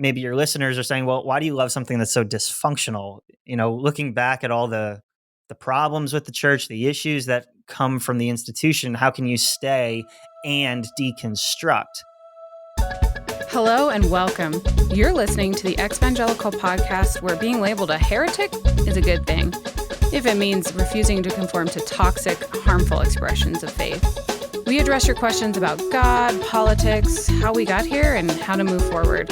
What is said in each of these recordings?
maybe your listeners are saying, well, why do you love something that's so dysfunctional? Looking back at all the problems with the church, the issues that come from the institution, how can you stay and deconstruct? Hello and welcome. You're listening to the Evangelical Podcast, where being labeled a heretic is a good thing, if it means refusing to conform to toxic, harmful expressions of faith. We address your questions about God, politics, how we got here, and how to move forward.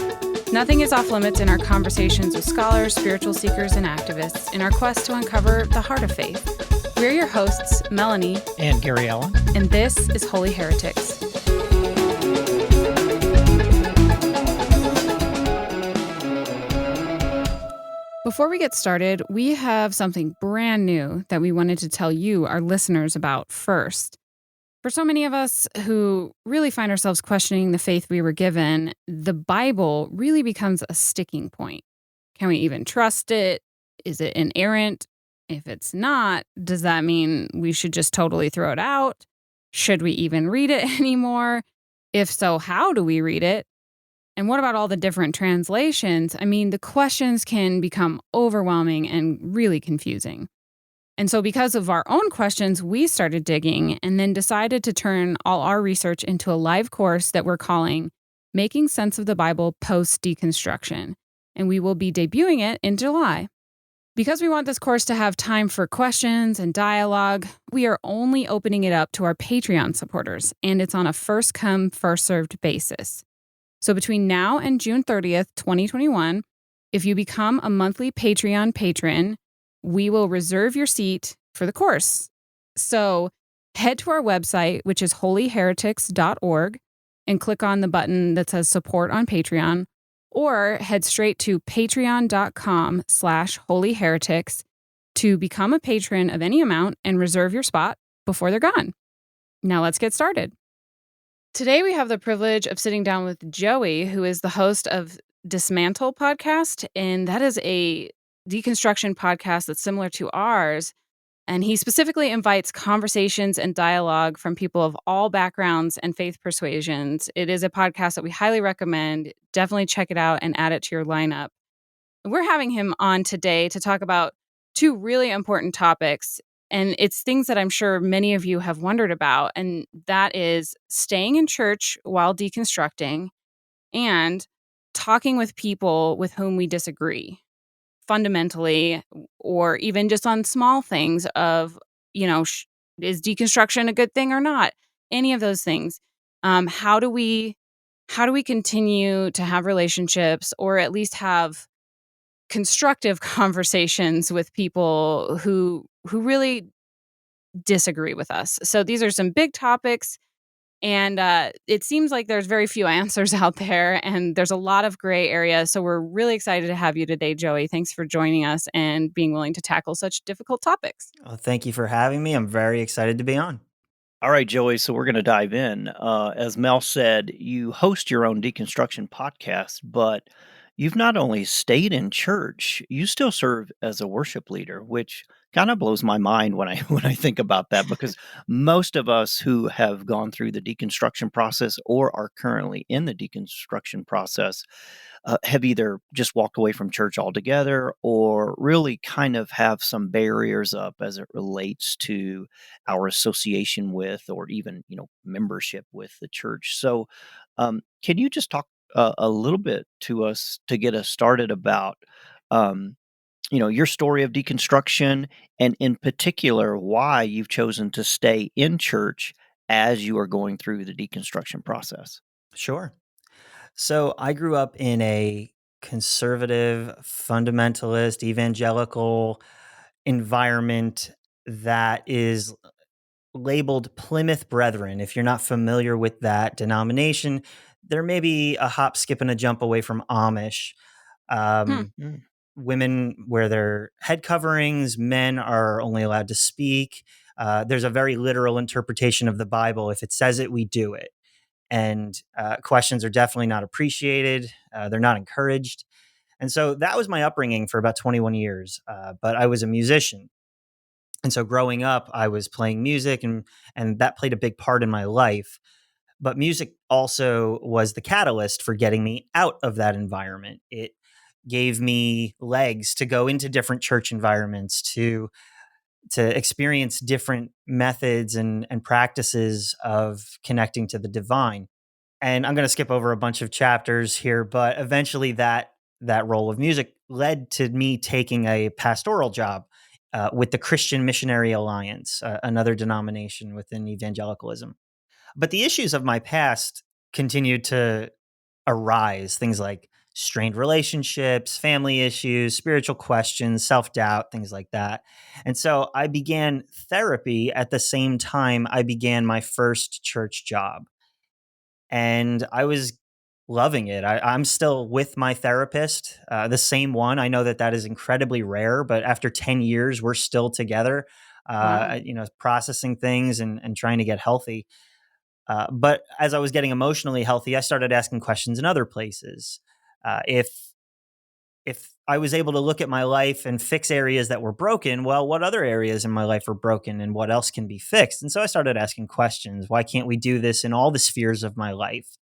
Nothing is off limits in our conversations with scholars, spiritual seekers, and activists in our quest to uncover the heart of faith. We're your hosts, Melanie and Gary Allen, and this is Holy Heretics. Before we get started, we have something brand new that we wanted to tell you, our listeners, about first. For so many of us who really find ourselves questioning the faith we were given, the Bible really becomes a sticking point. Can we even trust it? Is it inerrant? If it's not, does that mean we should just totally throw it out? Should we even read it anymore? If so, how do we read it? And what about all the different translations? I mean, the questions can become overwhelming and really confusing. And so because of our own questions, we started digging and then decided to turn all our research into a live course that we're calling Making Sense of the Bible Post-Deconstruction. And we will be debuting it in July. Because we want this course to have time for questions and dialogue, we are only opening it up to our Patreon supporters, and it's on a first-come, first-served basis. So between now and June 30th, 2021, if you become a monthly Patreon patron, we will reserve your seat for the course. So head to our website, which is holyheretics.org, and click on the button that says support on Patreon, or head straight to patreon.com/holyheretics to become a patron of any amount and reserve your spot before they're gone. Now let's get started. Today, we have the privilege of sitting down with Joey, who is the host of Dismantle Podcast, and that is a deconstruction podcast that's similar to ours. And he specifically invites conversations and dialogue from people of all backgrounds and faith persuasions. It is a podcast that we highly recommend. Definitely check it out and add it to your lineup. We're having him on today to talk about two really important topics. And it's things that I'm sure many of you have wondered about, and that is staying in church while deconstructing and talking with people with whom we disagree fundamentally, or even just on small things of, is deconstruction a good thing or not? Any of those things. How do we continue to have relationships, or at least have constructive conversations with people who really disagree with us? So these are some big topics, and it seems like there's very few answers out there, and there's a lot of gray areas. So we're really excited to have you today, Joey. Thanks for joining us and being willing to tackle such difficult topics. Well, thank you for having me. I'm very excited to be on. All right, Joey, so we're going to dive in. As Mel said, you host your own deconstruction podcast, but you've not only stayed in church, you still serve as a worship leader, which kind of blows my mind when I think about that, because most of us who have gone through the deconstruction process or are currently in the deconstruction process have either just walked away from church altogether, or really kind of have some barriers up as it relates to our association with, or even membership with the church. So can you just talk a little bit to us to get us started about your story of deconstruction, and in particular why you've chosen to stay in church as you are going through the deconstruction process? Sure. So I grew up in a conservative, fundamentalist, evangelical environment that is labeled Plymouth Brethren. If you're not familiar with that denomination, they're maybe a hop, skip, and a jump away from Amish. Um, Mm. Women wear their head coverings, men are only allowed to speak. There's a very literal interpretation of the Bible. If it says it, we do it. And questions are definitely not appreciated. They're not encouraged. And so that was my upbringing for about 21 years. But I was a musician. And so growing up, I was playing music, and that played a big part in my life. But music also was the catalyst for getting me out of that environment. It gave me legs to go into different church environments, to experience different methods and practices of connecting to the divine. And I'm going to skip over a bunch of chapters here, but eventually that role of music led to me taking a pastoral job with the Christian Missionary Alliance, another denomination within evangelicalism. But the issues of my past continued to arise, things like strained relationships, family issues, spiritual questions, self doubt, things like that. And so I began therapy at the same time I began my first church job. And I was loving it. I'm still with my therapist, the same one. I know that that is incredibly rare, but after 10 years, we're still together, Wow. processing things and trying to get healthy. But as I was getting emotionally healthy, I started asking questions in other places. If I was able to look at my life and fix areas that were broken, well, what other areas in my life are broken and what else can be fixed? And so I started asking questions. Why can't we do this in all the spheres of my life?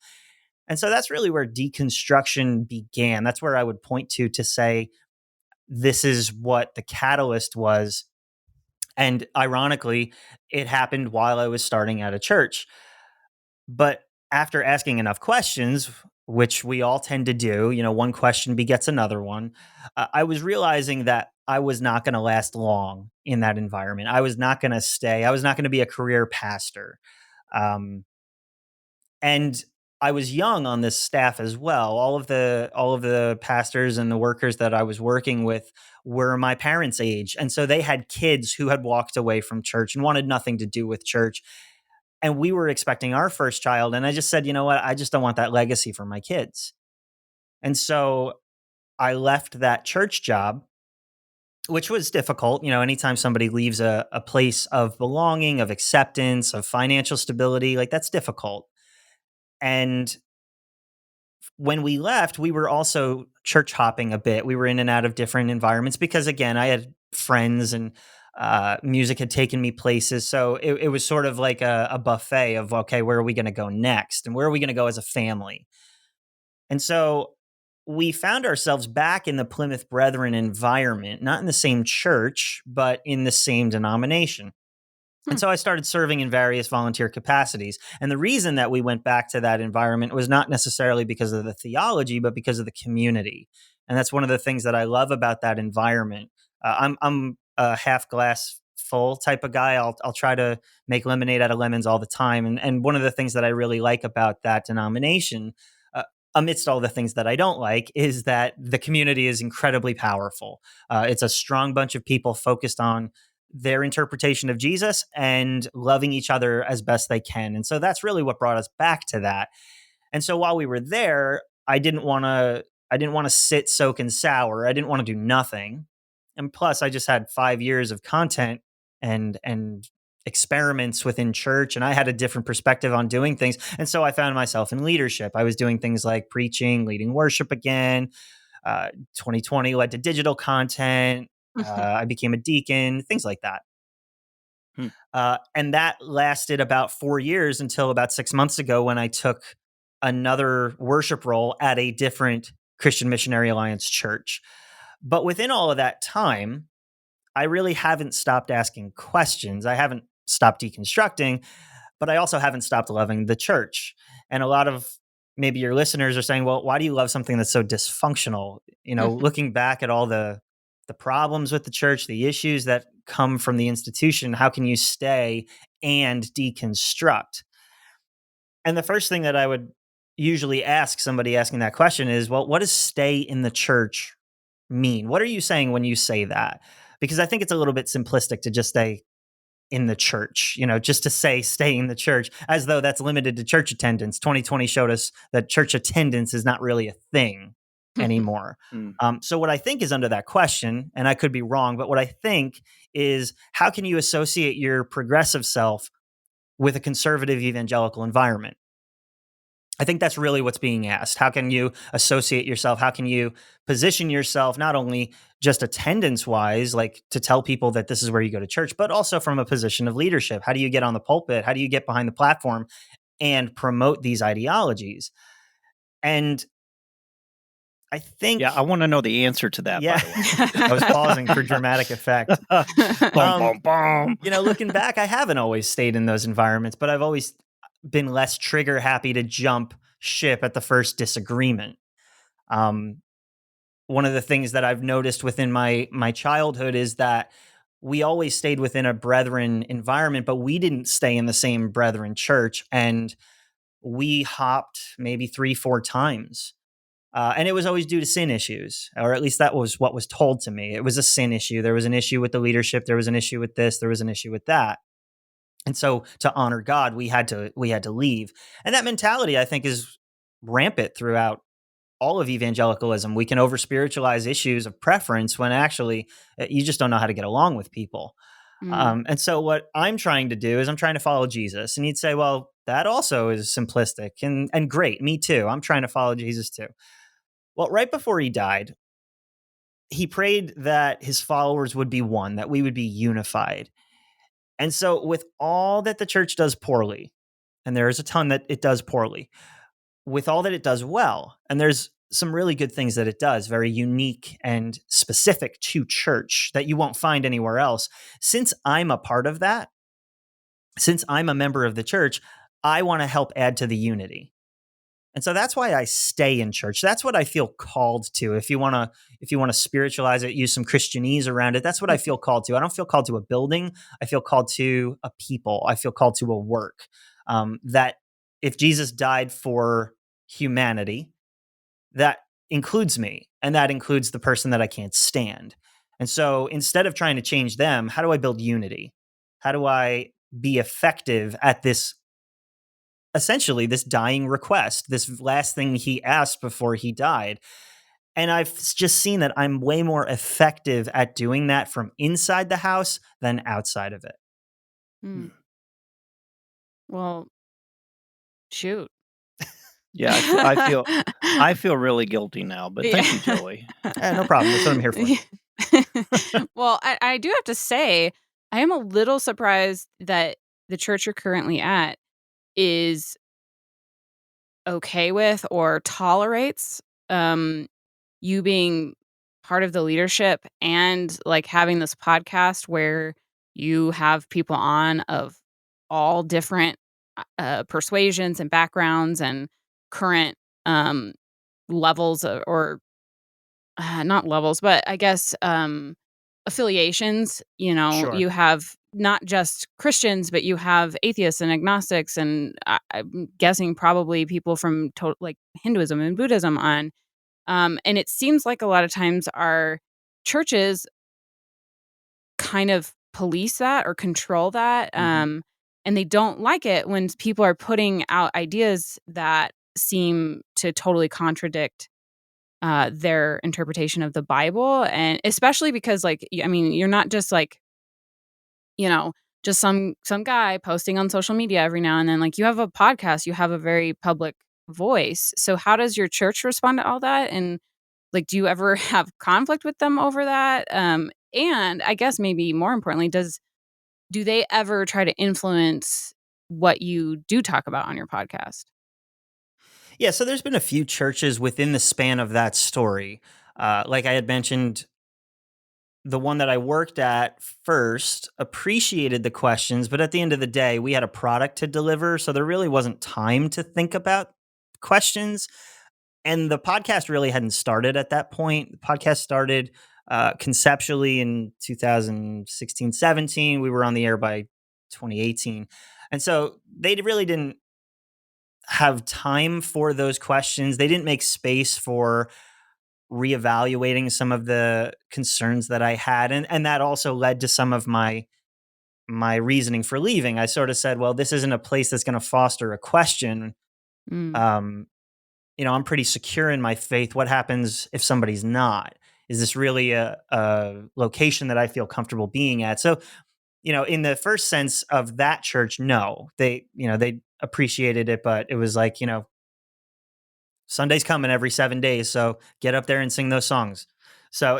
And so that's really where deconstruction began. That's where I would point to say, this is what the catalyst was. And ironically, it happened while I was starting at a church. But after asking enough questions, which we all tend to do, one question begets another one, I was realizing that I was not going to last long in that environment. I was not going to stay. I was not going to be a career pastor. Um, and I was young on this staff as well. All of the pastors and the workers that I was working with were my parents' age, and so they had kids who had walked away from church and wanted nothing to do with church, and we were expecting our first child, and I just said, "You know what? I just don't want that legacy for my kids." And so I left that church job, which was difficult. Anytime somebody leaves a place of belonging, of acceptance, of financial stability, like that's difficult. And when we left, we were also church hopping a bit. We were in and out of different environments because, again, I had friends and music had taken me places. So it was sort of like a buffet of, okay, where are we going to go next? And where are we going to go as a family? And so we found ourselves back in the Plymouth Brethren environment, not in the same church, but in the same denomination. Hmm. And so I started serving in various volunteer capacities. And the reason that we went back to that environment was not necessarily because of the theology, but because of the community. And that's one of the things that I love about that environment. I'm a half glass full type of guy. I'll try to make lemonade out of lemons all the time. And one of the things that I really like about that denomination, amidst all the things that I don't like, is that the community is incredibly powerful. It's a strong bunch of people focused on their interpretation of Jesus and loving each other as best they can. And so that's really what brought us back to that. And so while we were there, I didn't want to sit, soak, and sour. I didn't want to do nothing. And plus, I just had 5 years of content and experiments within church, and I had a different perspective on doing things. And so I found myself in leadership. I was doing things like preaching, leading worship again. 2020 led to digital content. I became a deacon, things like that. Hmm. And that lasted about 4 years until about 6 months ago when I took another worship role at a different Christian Missionary Alliance church. But within all of that time, I really haven't stopped asking questions. I haven't stopped deconstructing, but I also haven't stopped loving the church. And a lot of maybe your listeners are saying, well, why do you love something that's so dysfunctional? Looking back at all the problems with the church, the issues that come from the institution, how can you stay and deconstruct? And the first thing that I would usually ask somebody asking that question is, well, what does stay in the church mean? What are you saying when you say that? Because I think it's a little bit simplistic to just say in the church, just to say stay in the church as though that's limited to church attendance. 2020 showed us that church attendance is not really a thing anymore. Mm. So what I think is under that question, and I could be wrong, but what I think is, how can you associate your progressive self with a conservative evangelical environment? I think that's really what's being asked. How can you associate yourself? How can you position yourself, not only just attendance wise, like to tell people that this is where you go to church, but also from a position of leadership? How do you get on the pulpit? How do you get behind the platform and promote these ideologies. And I think, Yeah, I want to know the answer to that, yeah, by the way. I was pausing for dramatic effect. Boom, boom, boom. Looking back, I haven't always stayed in those environments, but I've always been less trigger happy to jump ship at the first disagreement. Um, One of the things that I've noticed within my childhood is that we always stayed within a brethren environment, but we didn't stay in the same brethren church, and we hopped maybe 3, 4 times. And it was always due to sin issues, or at least that was what was told to me. It was a sin issue. There was an issue with the leadership. There was an issue with this. There was an issue with that. And so, to honor God, we had to leave. And that mentality, I think, is rampant throughout all of evangelicalism. We can over spiritualize issues of preference when actually you just don't know how to get along with people. Mm. And so, what I'm trying to do is I'm trying to follow Jesus. And you'd say, well, that also is simplistic and great. Me too. I'm trying to follow Jesus too. Well, right before he died, he prayed that his followers would be one, that we would be unified. And so, with all that the church does poorly, and there is a ton that it does poorly, with all that it does well, and there's some really good things that it does, very unique and specific to church that you won't find anywhere else. Since I'm a part of that, since I'm a member of the church, I want to help add to the unity. And so that's why I stay in church. That's what I feel called to. If you want to spiritualize it, use some Christianese around it, that's what I feel called to. I don't feel called to a building. I feel called to a people. I feel called to a work. That if Jesus died for humanity, that includes me, and that includes the person that I can't stand. And so instead of trying to change them, how do I build unity? How do I be effective at this, essentially this dying request, this last thing he asked before he died? And I've just seen that I'm way more effective at doing that from inside the house than outside of it. Mm. Well, shoot. Yeah, I feel really guilty now, but thank you, Joey. No problem. That's what I'm here for. Well, I do have to say, I am a little surprised that the church you're currently at is okay with or tolerates you being part of the leadership and like having this podcast where you have people on of all different persuasions and backgrounds and current levels or not levels, but I guess affiliations. Sure. You have not just Christians, but you have atheists and agnostics, and I'm guessing probably people from like Hinduism and Buddhism on. And it seems like a lot of times our churches kind of police that or control that. Mhm. And they don't like it when people are putting out ideas that seem to totally contradict their interpretation of the Bible. And especially because, like, I mean, you're not just like, just some guy posting on social media every now and then. Like, you have a podcast, you have a very public voice. So how does your church respond to all that? And like, do you ever have conflict with them over that? And I guess maybe more importantly, do they ever try to influence what you do talk about on your podcast? Yeah, so there's been a few churches within the span of that story. Like I had mentioned, the one that I worked at first appreciated the questions, but at the end of the day, we had a product to deliver. So there really wasn't time to think about questions. And the podcast really hadn't started at that point. The podcast started conceptually in 2016, 17. We were on the air by 2018. And so they really didn't have time for those questions. They didn't make space for reevaluating some of the concerns that I had, and that also led to some of my reasoning for leaving. I sort of said, well, this isn't a place that's going to foster a question. Mm, Um, I'm pretty secure in my faith. What happens if somebody's not? Is this really a location that I feel comfortable being at? So, in the first sense of that church, no, they appreciated it, but it was like, Sunday's coming every 7 days, so get up there and sing those songs. So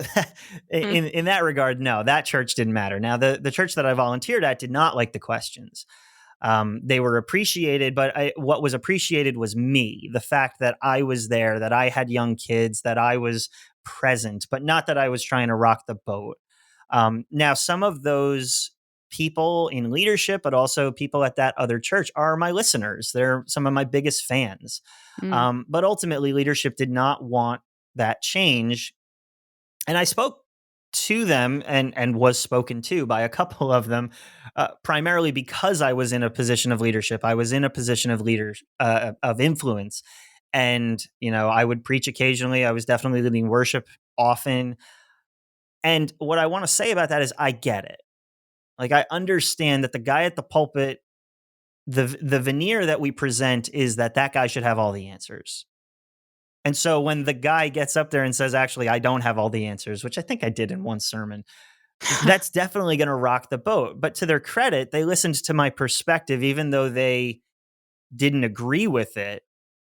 mm, in that regard, no, that church didn't matter. Now the church that I volunteered at did not like the questions. They were appreciated, but what was appreciated was me, the fact that I was there, that I had young kids, that I was present, but not that I was trying to rock the boat. Now, some of those people in leadership, but also people at that other church are my listeners. They're some of my biggest fans. Mm. But ultimately, leadership did not want that change. And I spoke to them and was spoken to by a couple of them, primarily because I was in a position of leadership. I was in a position of of influence. And, I would preach occasionally. I was definitely leading worship often. And what I want to say about that is I get it. Like, I understand that the guy at the pulpit, the veneer that we present is that guy should have all the answers. And so when the guy gets up there and says, actually, I don't have all the answers, which I think I did in one sermon, that's definitely going to rock the boat. But to their credit, they listened to my perspective, even though they didn't agree with it.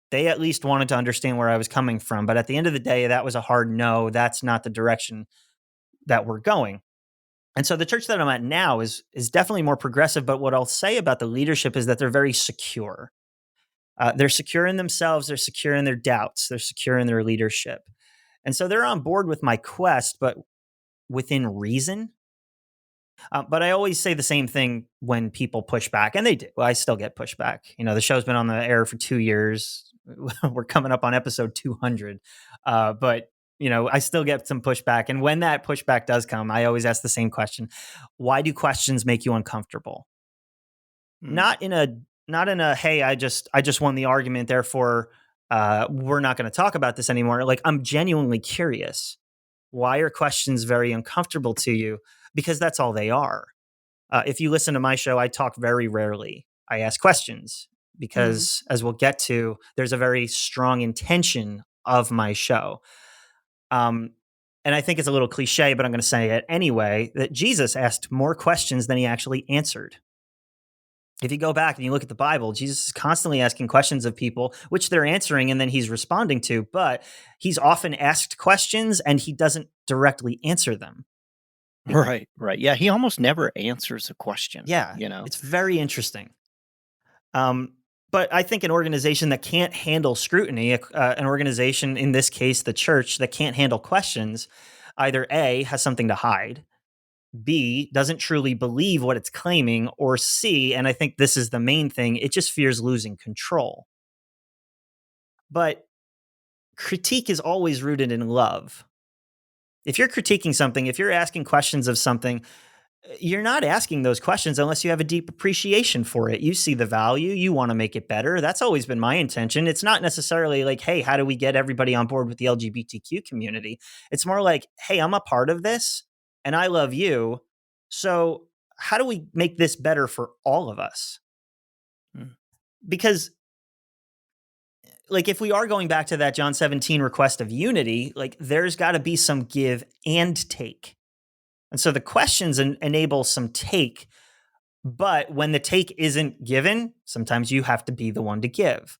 They at least wanted to understand where I was coming from. But at the end of the day, that was a hard no. That's not the direction that we're going. And so the church that I'm at now is definitely more progressive. But what I'll say about the leadership is that they're very secure. They're secure in themselves. They're secure in their doubts. They're secure in their leadership. And so they're on board with my quest, but within reason. But I always say the same thing when people push back, and they do. I still get pushback. The show's been on the air for 2 years. We're coming up on episode 200. But I still get some pushback. And when that pushback does come, I always ask the same question. Why do questions make you uncomfortable? Mm. Not in a, hey, I just won the argument, therefore we're not going to talk about this anymore. Like, I'm genuinely curious. Why are questions very uncomfortable to you? Because that's all they are. If you listen to my show, I talk very rarely. I ask questions because, as we'll get to, there's a very strong intention of my show. And I think it's a little cliche, but I'm going to say it anyway, that Jesus asked more questions than he actually answered. If you go back and you look at the Bible, Jesus is constantly asking questions of people, which they're answering and then he's responding to, but he's often asked questions and he doesn't directly answer them. Right, right. Yeah, he almost never answers a question, Yeah, it's very interesting. But I think an organization that can't handle scrutiny, an organization, in this case, the church, that can't handle questions, either A, has something to hide, B, doesn't truly believe what it's claiming, or C, and I think this is the main thing, it just fears losing control. But critique is always rooted in love. If you're critiquing something, if you're asking questions of something, you're not asking those questions unless you have a deep appreciation for it. You see the value, you want to make it better. That's always been my intention. It's not necessarily like, hey, how do we get everybody on board with the LGBTQ community? It's more like, hey, I'm a part of this and I love you. So how do we make this better for all of us? Mm. Because, like, if we are going back to that John 17 request of unity, like, there's got to be some give and take. And so the questions enable some take, but when the take isn't given, sometimes you have to be the one to give.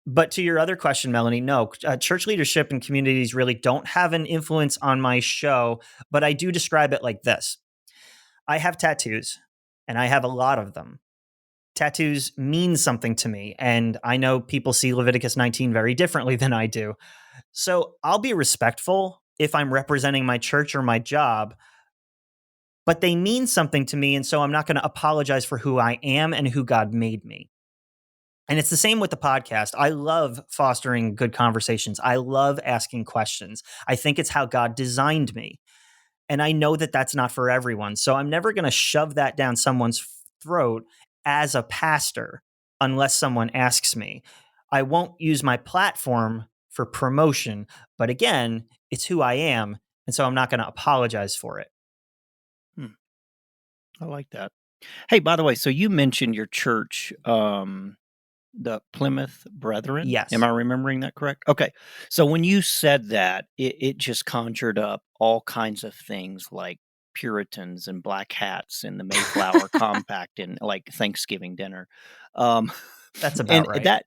But to your other question, Melanie, no, church leadership and communities really don't have an influence on my show, but I do describe it like this. I have tattoos, and I have a lot of them. Tattoos mean something to me, and I know people see Leviticus 19 very differently than I do. So I'll be respectful if I'm representing my church or my job, but they mean something to me. And so I'm not going to apologize for who I am and who God made me. And it's the same with the podcast. I love fostering good conversations. I love asking questions. I think it's how God designed me. And I know that that's not for everyone. So I'm never going to shove that down someone's throat as a pastor unless someone asks me. I won't use my platform for promotion. But again, it's who I am. And so I'm not going to apologize for it. I like that. Hey, by the way, so you mentioned your church, the Plymouth Brethren. Yes. Am I remembering that correct? Okay. So when you said that, it just conjured up all kinds of things like Puritans and black hats and the Mayflower Compact and like Thanksgiving dinner. Um, That's and about right. that,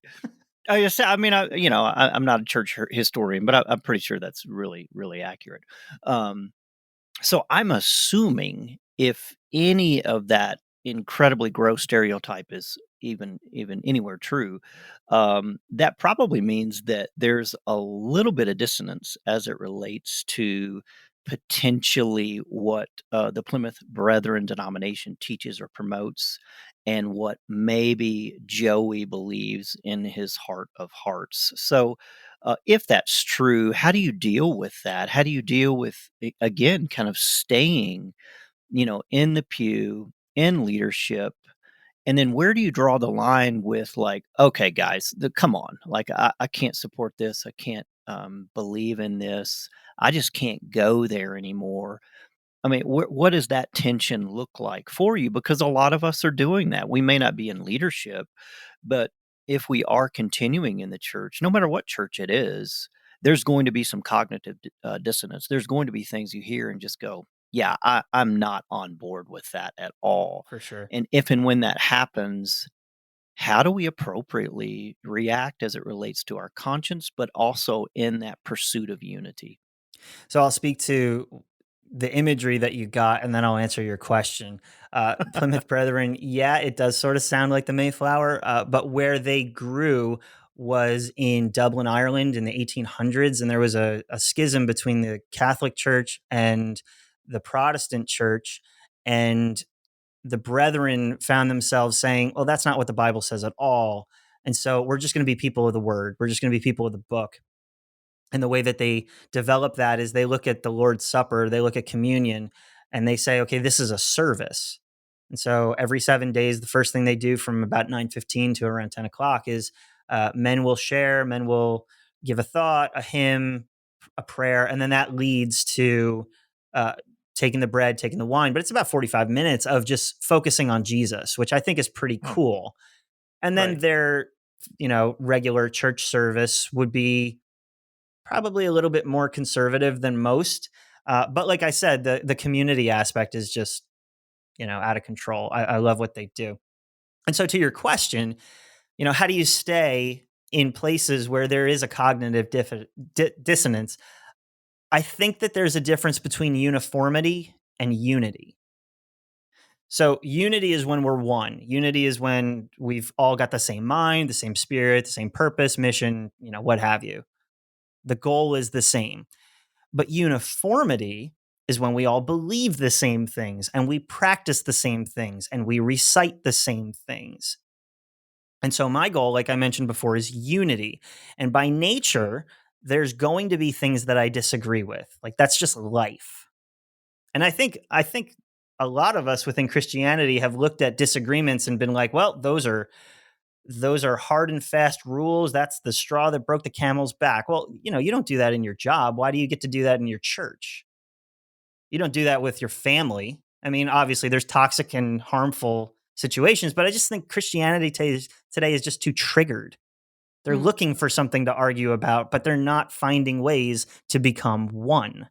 I'm not a church historian, but I'm pretty sure that's really, really accurate. So I'm assuming if any of that incredibly gross stereotype is even anywhere true, that probably means that there's a little bit of dissonance as it relates to potentially what the Plymouth Brethren denomination teaches or promotes, and what maybe Joey believes in his heart of hearts. So, if that's true, how do you deal with that? How do you deal with, again, kind of staying, in the pew, in leadership? And then where do you draw the line with, like, okay, guys, come on, like, I can't support this. I can't believe in this. I just can't go there anymore. I mean, what does that tension look like for you? Because a lot of us are doing that. We may not be in leadership, but if we are continuing in the church, no matter what church it is, there's going to be some cognitive dissonance. There's going to be things you hear and just go, yeah, I'm not on board with that at all. For sure. And if and when that happens, how do we appropriately react as it relates to our conscience, but also in that pursuit of unity? So I'll speak to the imagery that you got, and then I'll answer your question. Plymouth Brethren, yeah, it does sort of sound like the Mayflower, but where they grew was in Dublin, Ireland in the 1800s, and there was a schism between the Catholic Church and the Protestant Church, and the Brethren found themselves saying, well, that's not what the Bible says at all. And so we're just going to be people of the word. We're just going to be people of the book. And the way that they develop that is they look at the Lord's Supper, they look at communion, and they say, okay, this is a service. And so every 7 days, the first thing they do from about 9:15 to around 10 o'clock is men will share, men will give a thought, a hymn, a prayer, and then that leads to uh, taking the bread, taking the wine. But it's about 45 minutes of just focusing on Jesus, which I think is pretty Hmm. cool. And then Right. their, regular church service would be probably a little bit more conservative than most. But like I said, the community aspect is just out of control. I love what they do. And so to your question, how do you stay in places where there is a cognitive dissonance? I think that there's a difference between uniformity and unity. So unity is when we're one. Unity is when we've all got the same mind, the same spirit, the same purpose, mission, what have you. The goal is the same. But uniformity is when we all believe the same things and we practice the same things and we recite the same things. And so my goal, like I mentioned before, is unity. And by nature, there's going to be things that I disagree with. Like that's just life. And I think a lot of us within Christianity have looked at disagreements and been like, well, those are hard and fast rules. That's the straw that broke the camel's back. Well, you don't do that in your job. Why do you get to do that in your church? You don't do that with your family. I mean, obviously, there's toxic and harmful situations, but I just think Christianity today is just too triggered. They're Mm. looking for something to argue about, but they're not finding ways to become one.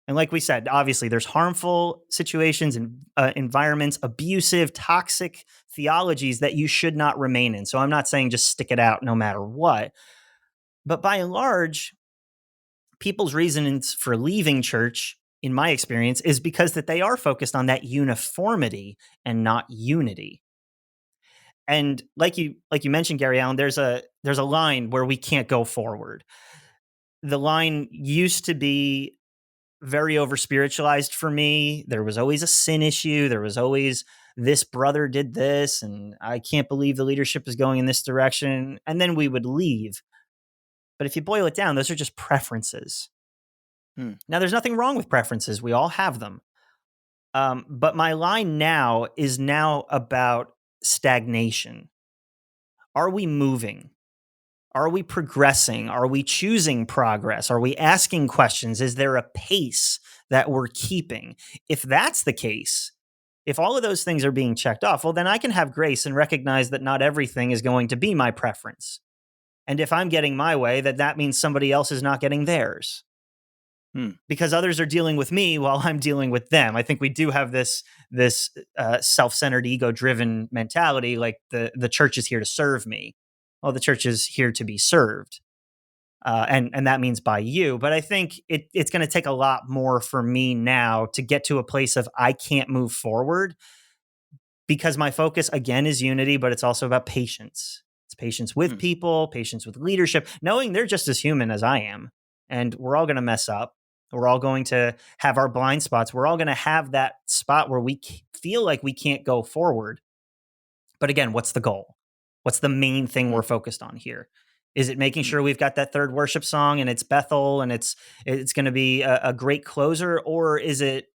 And like we said, obviously, there's harmful situations and environments, abusive, toxic theologies that you should not remain in. So I'm not saying just stick it out no matter what. But by and large, people's reasons for leaving church, in my experience, is because that they are focused on that uniformity and not unity. And like you mentioned, Gary Allen, there's a line where we can't go forward. The line used to be very over spiritualized for me. There was always a sin issue. There was always this brother did this, and I can't believe the leadership is going in this direction. And then we would leave. But if you boil it down, those are just preferences. Hmm. Now, there's nothing wrong with preferences. We all have them. But my line now is now about stagnation. Are we moving? Are we progressing? Are we choosing progress? Are we asking questions? Is there a pace that we're keeping? If that's the case, if all of those things are being checked off, well, then I can have grace and recognize that not everything is going to be my preference. And if I'm getting my way, that means somebody else is not getting theirs Hmm. because others are dealing with me while I'm dealing with them. I think we do have this self-centered, ego-driven mentality, like the church is here to serve me. Well, the church is here to be served, and that means by you. But I think it's going to take a lot more for me now to get to a place of I can't move forward because my focus again is unity, but it's also about patience. It's patience with people, patience with leadership, knowing they're just as human as I am. And we're all going to mess up. We're all going to have our blind spots. We're all going to have that spot where we feel like we can't go forward. But again, what's the goal? What's the main thing we're focused on here? Is it making sure we've got that third worship song and it's Bethel and it's going to be a great closer, or is it,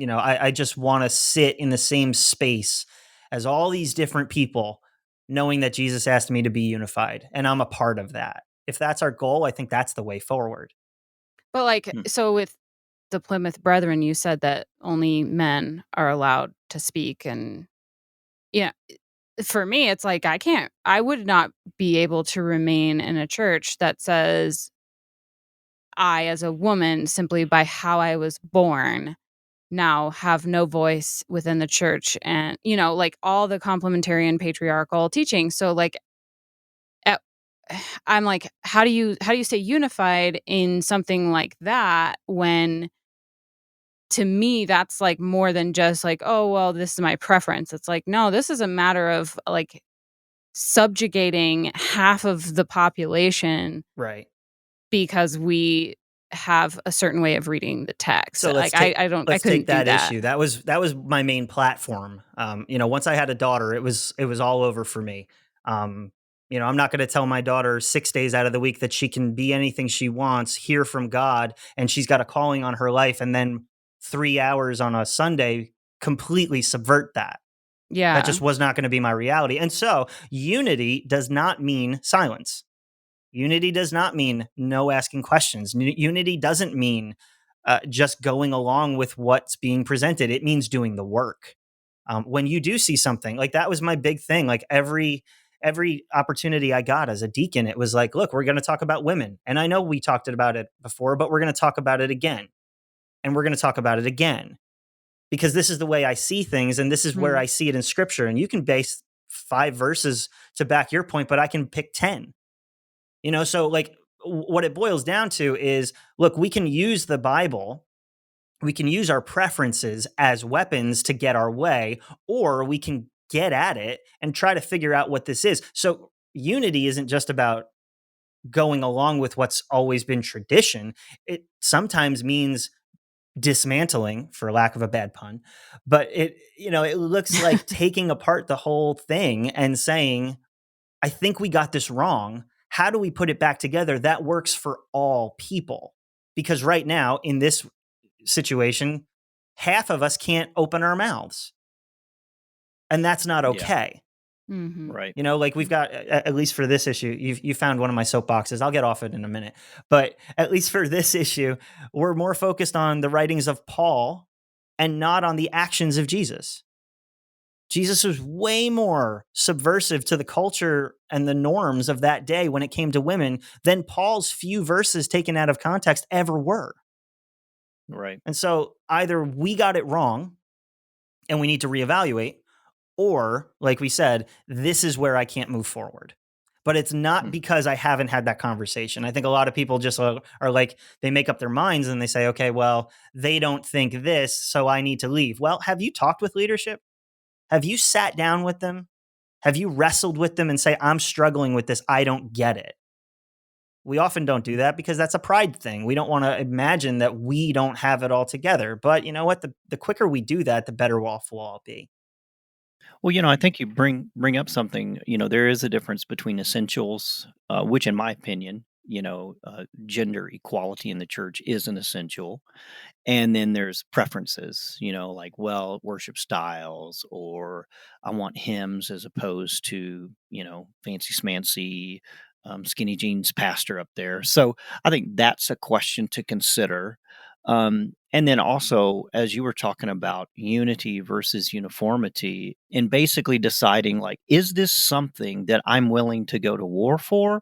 I just want to sit in the same space as all these different people, knowing that Jesus asked me to be unified and I'm a part of that. If that's our goal, I think that's the way forward. But so with the Plymouth Brethren, you said that only men are allowed to speak. And yeah, for me, it's like I would not be able to remain in a church that says I, as a woman, simply by how I was born, now have no voice within the church, and all the complementarian patriarchal teaching. So at, I'm like, how do you stay unified in something like that, when to me that's like more than just like, oh well, this is my preference. It's like, no, this is a matter of like subjugating half of the population Right. because we have a certain way of reading the text. So let's I couldn't take do that that. issue. That was my main platform. Once I had a daughter, it was all over for me. I'm not going to tell my daughter 6 days out of the week that she can be anything she wants, hear from God, and she's got a calling on her life, and then 3 hours on a Sunday completely subvert that. Yeah. That just was not going to be my reality. And so unity does not mean silence. Unity does not mean no asking questions. Unity doesn't mean just going along with what's being presented. It means doing the work. When you do see something, like that was my big thing. Like every opportunity I got as a deacon, it was like, look, we're going to talk about women. And I know we talked about it before, but we're going to talk about it again. And we're going to talk about it again. Because this is the way I see things, and this is where I see it in scripture. And you can base 5 verses to back your point, but I can pick 10. So like what it boils down to is, look, we can use the Bible, we can use our preferences as weapons to get our way, or we can get at it and try to figure out what this is. So unity isn't just about going along with what's always been tradition. It sometimes means dismantling, for lack of a bad pun, but it looks like taking apart the whole thing and saying, I think we got this wrong. How do we put it back together that works for all people? Because right now, in this situation, half of us can't open our mouths. And that's not okay. Yeah. Mm-hmm. Right. Like we've got, at least for this issue, you found one of my soapboxes. I'll get off it in a minute. But at least for this issue, we're more focused on the writings of Paul and not on the actions of Jesus. Jesus was way more subversive to the culture and the norms of that day when it came to women than Paul's few verses taken out of context ever were. Right. And so either we got it wrong and we need to reevaluate, or like we said, this is where I can't move forward. But it's not because I haven't had that conversation. I think a lot of people just are like, they make up their minds and they say, okay, well, they don't think this, so I need to leave. Well, have you talked with leadership? Have you sat down with them? Have you wrestled with them and say, I'm struggling with this, I don't get it? We often don't do that because that's a pride thing. We don't want to imagine that we don't have it all together. But you know what? The quicker we do that, the better off we'll all be. Well, I think you bring up something. There is a difference between essentials, which, in my opinion, gender equality in the church is an essential, and then there's preferences. Like, well, worship styles, or I want hymns as opposed to fancy smancy, skinny jeans pastor up there. So I think that's a question to consider. And then also, as you were talking about unity versus uniformity, and basically deciding, like, is this something that I'm willing to go to war for?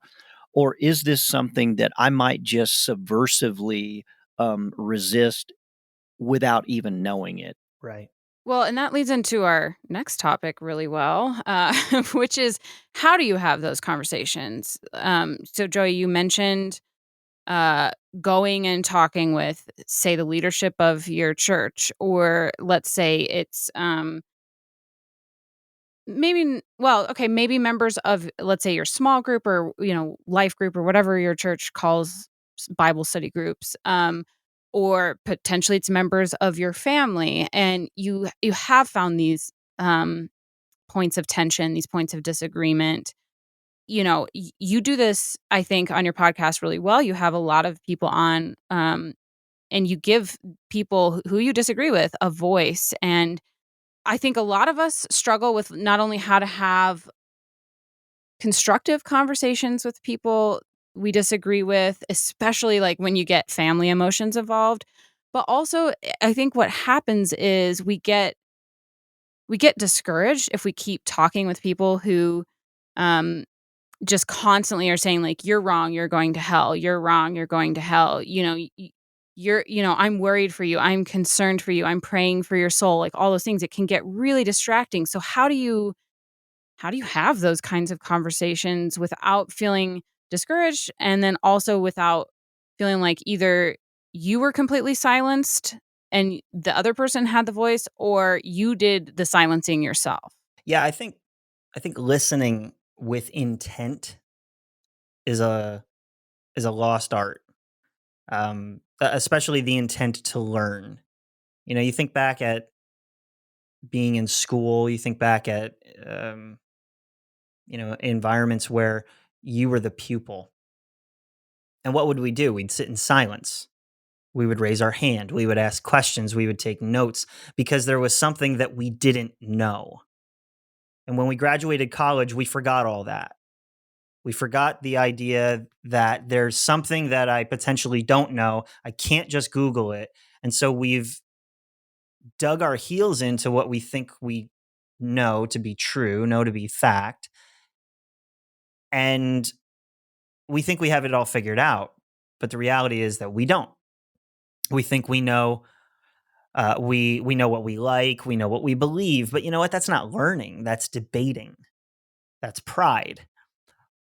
Or is this something that I might just subversively resist without even knowing it? Right. Well, and that leads into our next topic really well, which is, how do you have those conversations? So, Joey, you mentioned going and talking with, say, the leadership of your church, or let's say it's maybe members of, let's say, your small group or, life group or whatever your church calls Bible study groups, or potentially it's members of your family, and you have found these um, points of tension, these points of disagreement. You do this, I think, on your podcast really well. You have a lot of people on, and you give people who you disagree with a voice. And I think a lot of us struggle with not only how to have constructive conversations with people we disagree with, especially like when you get family emotions involved, but also I think what happens is we get discouraged if we keep talking with people who um just constantly are saying like, you're wrong, you're going to hell, you're wrong, you're going to hell, I'm worried for you, I'm concerned for you, I'm praying for your soul, like all those things. It can get really distracting. So how do you have those kinds of conversations without feeling discouraged, and then also without feeling like either you were completely silenced and the other person had the voice, or you did the silencing yourself? Yeah, I think listening with intent is a lost art. Especially the intent to learn. You think back at being in school, you think back at environments where you were the pupil. And what would we do? We'd sit in silence. We would raise our hand, we would ask questions, we would take notes because there was something that we didn't know. And when we graduated college, we forgot all that. We forgot the idea that there's something that I potentially don't know. I can't just Google it. And so we've dug our heels into what we think we know to be true, know to be fact. And we think we have it all figured out. But the reality is that we don't. We think we know. We know what we like. We know what we believe. But you know what? That's not learning. That's debating. That's pride.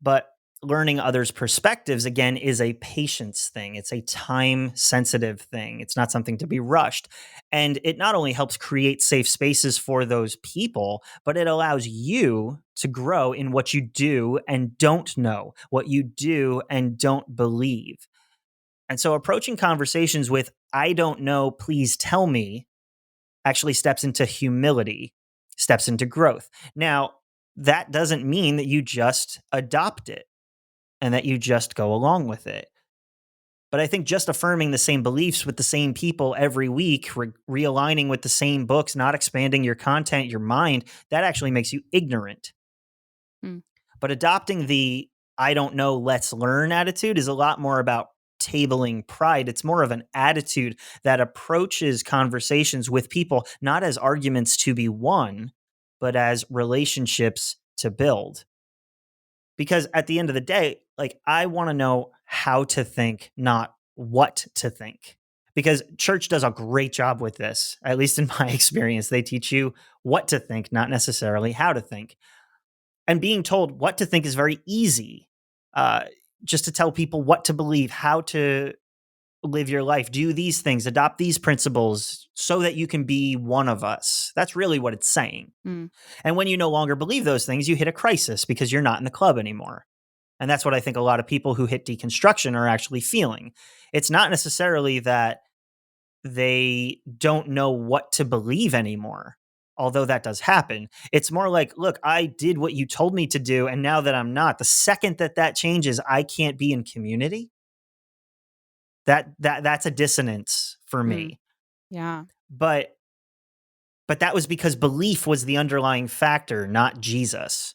But learning others' perspectives, again, is a patience thing. It's a time sensitive thing. It's not something to be rushed. And it not only helps create safe spaces for those people, but it allows you to grow in what you do and don't know, what you do and don't believe. And so approaching conversations with, I don't know, please tell me, actually steps into humility, steps into growth. Now, that doesn't mean that you just adopt it and that you just go along with it. But I think just affirming the same beliefs with the same people every week, realigning with the same books, not expanding your content, your mind, that actually makes you ignorant. Mm. But adopting the I don't know, let's learn attitude is a lot more about tabling pride. It's more of an attitude that approaches conversations with people not as arguments to be won, but as relationships to build. Because at the end of the day, like I want to know how to think, not what to think. Because church does a great job with this, at least in my experience. They teach you what to think, not necessarily how to think. And being told what to think is very easy. Uh, just to tell people what to believe, how to live your life, do these things, adopt these principles so that you can be one of us. That's really what it's saying. Mm. And when you no longer believe those things, you hit a crisis because you're not in the club anymore. And that's what I think a lot of people who hit deconstruction are actually feeling. It's not necessarily that they don't know what to believe anymore, although that does happen. It's more like, look, I did what you told me to do. And now that I'm not, the second that that changes, I can't be in community. That's a dissonance for Mm. me. Yeah. But that was because belief was the underlying factor, not Jesus.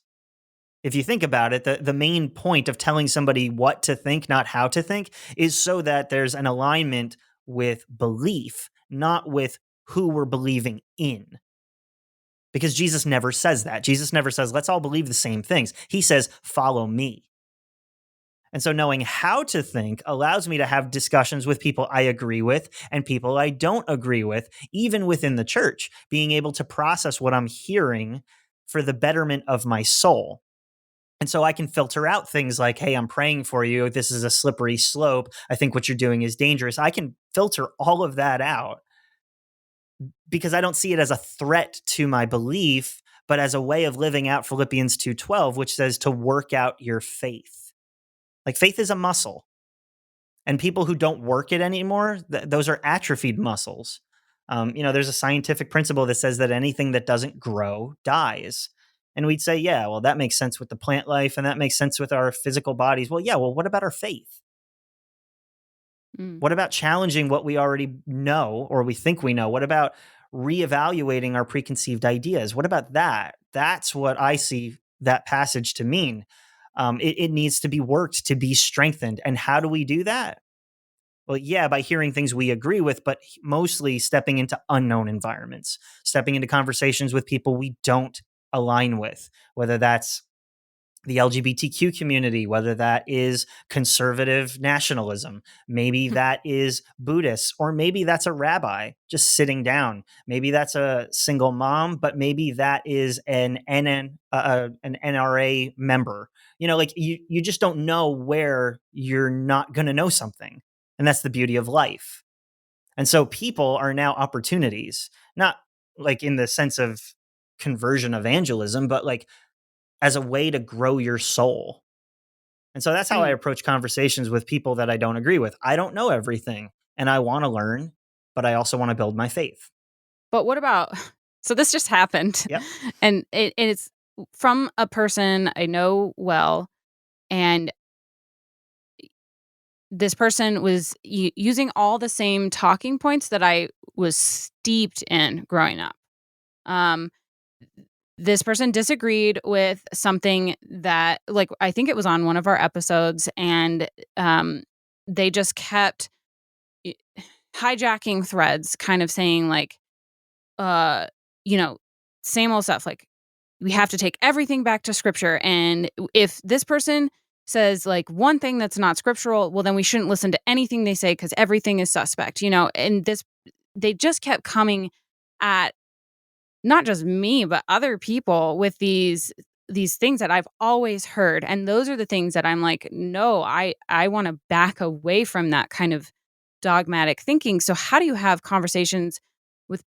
If you think about it, the main point of telling somebody what to think, not how to think, is so that there's an alignment with belief, not with who we're believing in. Because Jesus never says that. Jesus never says, let's all believe the same things. He says, follow me. And so knowing how to think allows me to have discussions with people I agree with and people I don't agree with, even within the church, being able to process what I'm hearing for the betterment of my soul. And so I can filter out things like, hey, I'm praying for you. This is a slippery slope. I think what you're doing is dangerous. I can filter all of that out because I don't see it as a threat to my belief, but as a way of living out Philippians 2:12, which says to work out your faith. Like faith is a muscle. And people who don't work it anymore, those are atrophied muscles. There's a scientific principle that says that anything that doesn't grow dies. And we'd say, yeah, well, that makes sense with the plant life and that makes sense with our physical bodies. Well, yeah, well, what about our faith? Mm. What about challenging what we already know or we think we know? What about reevaluating our preconceived ideas? What about that? That's what I see that passage to mean. It needs to be worked to be strengthened. And how do we do that? Well, yeah, by hearing things we agree with, but mostly stepping into unknown environments, stepping into conversations with people we don't align with, whether that's the LGBTQ community, whether that is conservative nationalism, maybe that is Buddhists, or maybe that's a rabbi just sitting down. Maybe that's a single mom, but maybe that is an NRA member. You just don't know where you're not going to know something. And that's the beauty of life. And so people are now opportunities, not like in the sense of conversion evangelism, but like as a way to grow your soul. And so that's how I Mm. approach conversations with people that I don't agree with. I don't know everything and I want to learn, but I also want to build my faith. But what about so this just happened, Yep. and it's from a person I know well, and this person was using all the same talking points that I was steeped in growing up. Um, this person disagreed with something that, like, I think it was on one of our episodes, and they just kept y- hijacking threads, kind of saying like, uh, you know, same old stuff. Like, we have to take everything back to scripture. And if this person says like one thing that's not scriptural, well, then we shouldn't listen to anything they say because everything is suspect, and they just kept coming at not just me, but other people with these things that I've always heard. And those are the things that I'm like, no, I want to back away from that kind of dogmatic thinking. So how do you have conversations with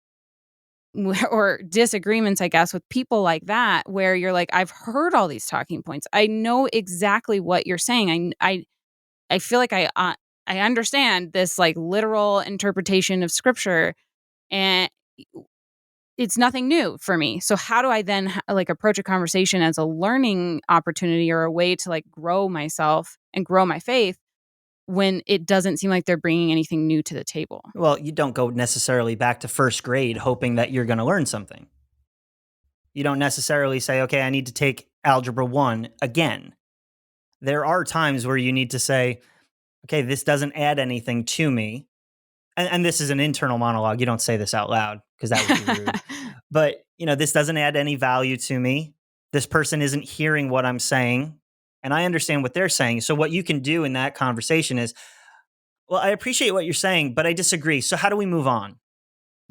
or disagreements, I guess, with people like that, where you're like, I've heard all these talking points. I know exactly what you're saying. I feel like I understand this like literal interpretation of scripture, and it's nothing new for me. So how do I then like approach a conversation as a learning opportunity or a way to like grow myself and grow my faith when it doesn't seem like they're bringing anything new to the table? Well, you don't go necessarily back to first grade hoping that you're going to learn something. You don't necessarily say, okay, I need to take Algebra 1 again. There are times where you need to say, okay, this doesn't add anything to me. And this is an internal monologue. You don't say this out loud because that would be rude. But, this doesn't add any value to me. This person isn't hearing what I'm saying. And I understand what they're saying. So what you can do in that conversation is, well, I appreciate what you're saying, but I disagree. So how do we move on?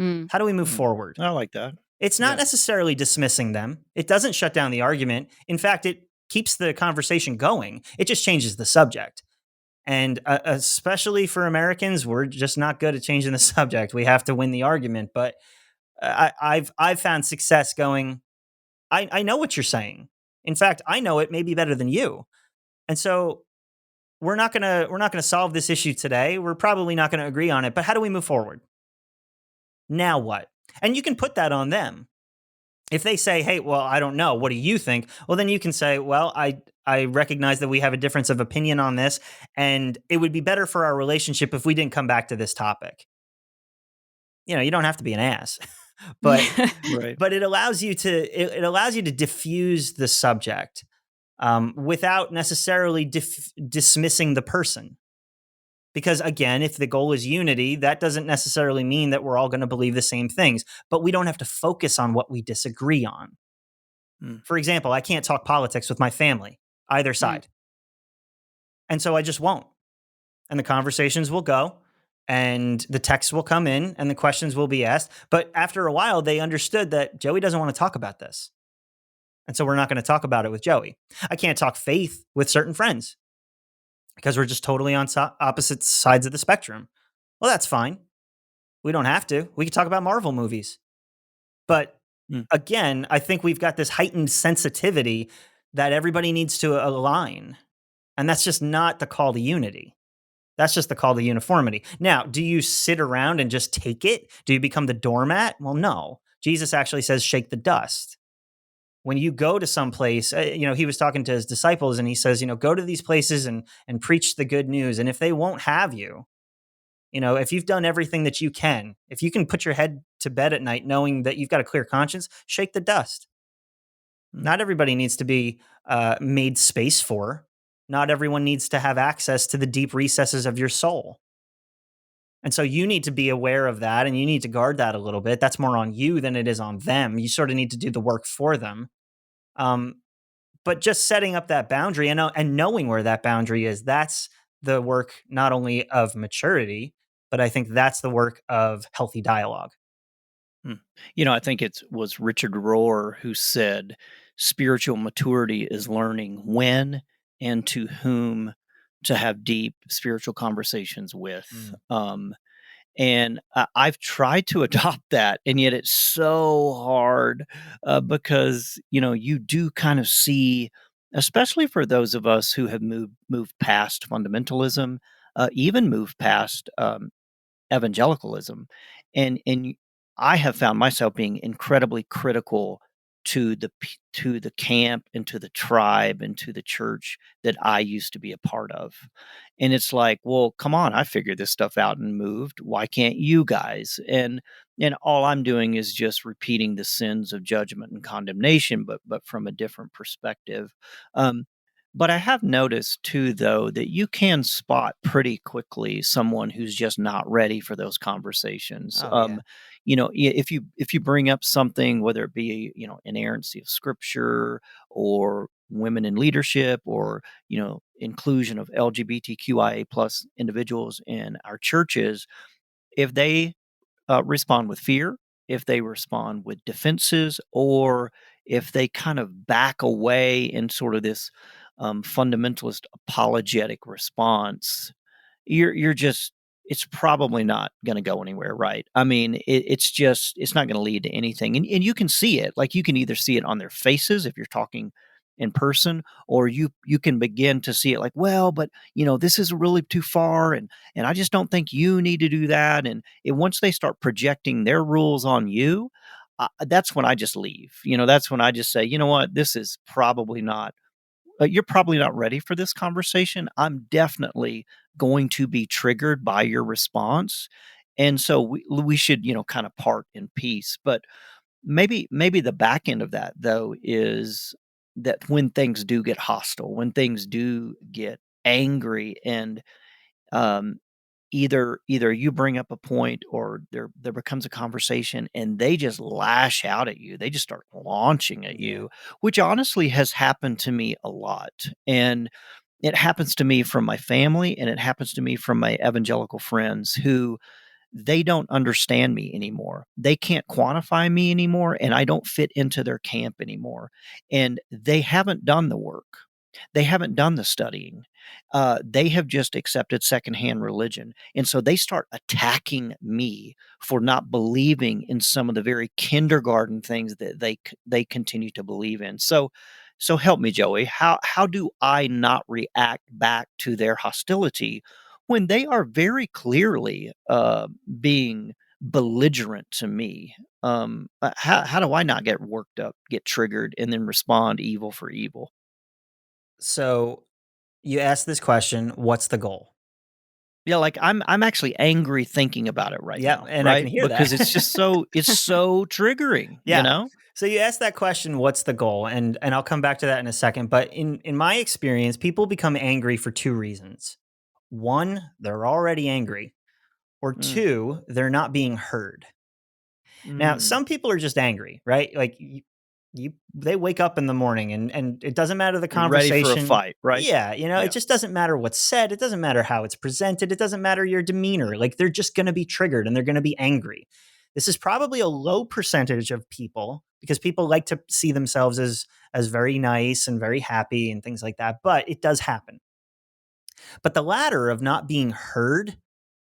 Mm. How do we move Mm, forward? I like that. It's not Yeah. necessarily dismissing them. It doesn't shut down the argument. In fact, it keeps the conversation going. It just changes the subject. And especially for Americans, we're just not good at changing the subject. We have to win the argument. But I've found success going, I know what you're saying. In fact, I know it maybe better than you. And so we're not gonna solve this issue today. We're probably not gonna agree on it. But how do we move forward? Now what? And you can put that on them. If they say, "Hey, well, I don't know. What do you think?" Well, then you can say, "Well, I recognize that we have a difference of opinion on this, and it would be better for our relationship if we didn't come back to this topic." You don't have to be an ass, but Right. but it allows you to diffuse the subject without necessarily dismissing the person. Because again, if the goal is unity, that doesn't necessarily mean that we're all going to believe the same things, but we don't have to focus on what we disagree on. Mm. For example, I can't talk politics with my family, either Mm. side. And so I just won't. And the conversations will go and the texts will come in and the questions will be asked. But after a while, they understood that Joey doesn't want to talk about this. And so we're not going to talk about it with Joey. I can't talk faith with certain friends because we're just totally on opposite sides of the spectrum. Well, that's fine. We don't have to. We can talk about Marvel movies. But Mm. Again, I think we've got this heightened sensitivity that everybody needs to align. And that's just not the call to unity. That's just the call to uniformity. Now, do you sit around and just take it? Do you become the doormat? Well, no. Jesus actually says, shake the dust. When you go to some place, he was talking to his disciples and he says, go to these places and preach the good news. And if they won't have you, if you've done everything that you can, if you can put your head to bed at night knowing that you've got a clear conscience, shake the dust. Mm. Not everybody needs to be made space for. Not everyone needs to have access to the deep recesses of your soul. And so you need to be aware of that and you need to guard that a little bit. That's more on you than it is on them. You sort of need to do the work for them. Um, but just setting up that boundary and knowing where that boundary is, that's the work not only of maturity, but I think that's the work of healthy dialogue. Hmm. I think it was Richard Rohr who said, spiritual maturity is learning when and to whom to have deep spiritual conversations with. Mm. And I've tried to adopt that, and yet it's so hard because you do kind of see, especially for those of us who have moved past fundamentalism, even moved past evangelicalism, and I have found myself being incredibly critical to the camp and to the tribe and to the church that I used to be a part of. And it's like, well, come on, I figured this stuff out and moved. Why can't you guys? And all I'm doing is just repeating the sins of judgment and condemnation, but from a different perspective. Um, but I have noticed too, though, that you can spot pretty quickly someone who's just not ready for those conversations. Oh, yeah. If you bring up something, whether it be inerrancy of scripture or women in leadership or inclusion of LGBTQIA plus individuals in our churches, if they respond with fear, if they respond with defenses, or if they kind of back away in sort of this fundamentalist apologetic response, you're just it's probably not going to go anywhere, right? I mean, it's not going to lead to anything, and you can see it. Like you can either see it on their faces if you're talking in person, or you can begin to see it like, well, but this is really too far, and I just don't think you need to do that. And once they start projecting their rules on you, that's when I just leave. That's when I just say, you know what, this is probably not you're probably not ready for this conversation. I'm definitely going to be triggered by your response. And so we should, kind of part in peace. But maybe the back end of that though is that when things do get hostile, when things do get angry and um either you bring up a point or there becomes a conversation and they just lash out at you. They just start launching at Yeah. you, which honestly has happened to me a lot. And it happens to me from my family and it happens to me from my evangelical friends who they don't understand me anymore. They can't quantify me anymore and I don't fit into their camp anymore. And they haven't done the work. They haven't done the studying. They have just accepted secondhand religion. And so they start attacking me for not believing in some of the very kindergarten things that they continue to believe in. So help me, Joey. How do I not react back to their hostility when they are very clearly being belligerent to me? How do I not get worked up, get triggered, and then respond evil for evil? So you asked this question, what's the goal? Yeah, like I'm actually angry thinking about it right Yeah, now, and I can right? hear Because that. it's so triggering, Yeah. So you asked that question, what's the goal? And I'll come back to that in a second. But in my experience, people become angry for two reasons. One, they're already angry, or Mm, two, they're not being heard. Now, mm. some people are just angry, right? Like they wake up in the morning and it doesn't matter the You're ready for a conversation. fight, right? Yeah, it Yeah. just doesn't matter what's said. It doesn't matter how it's presented. It doesn't matter your demeanor. Like they're just going to be triggered and they're going to be angry. This is probably a low percentage of people because people like to see themselves as very nice and very happy and things like that, but it does happen. But the latter of not being heard,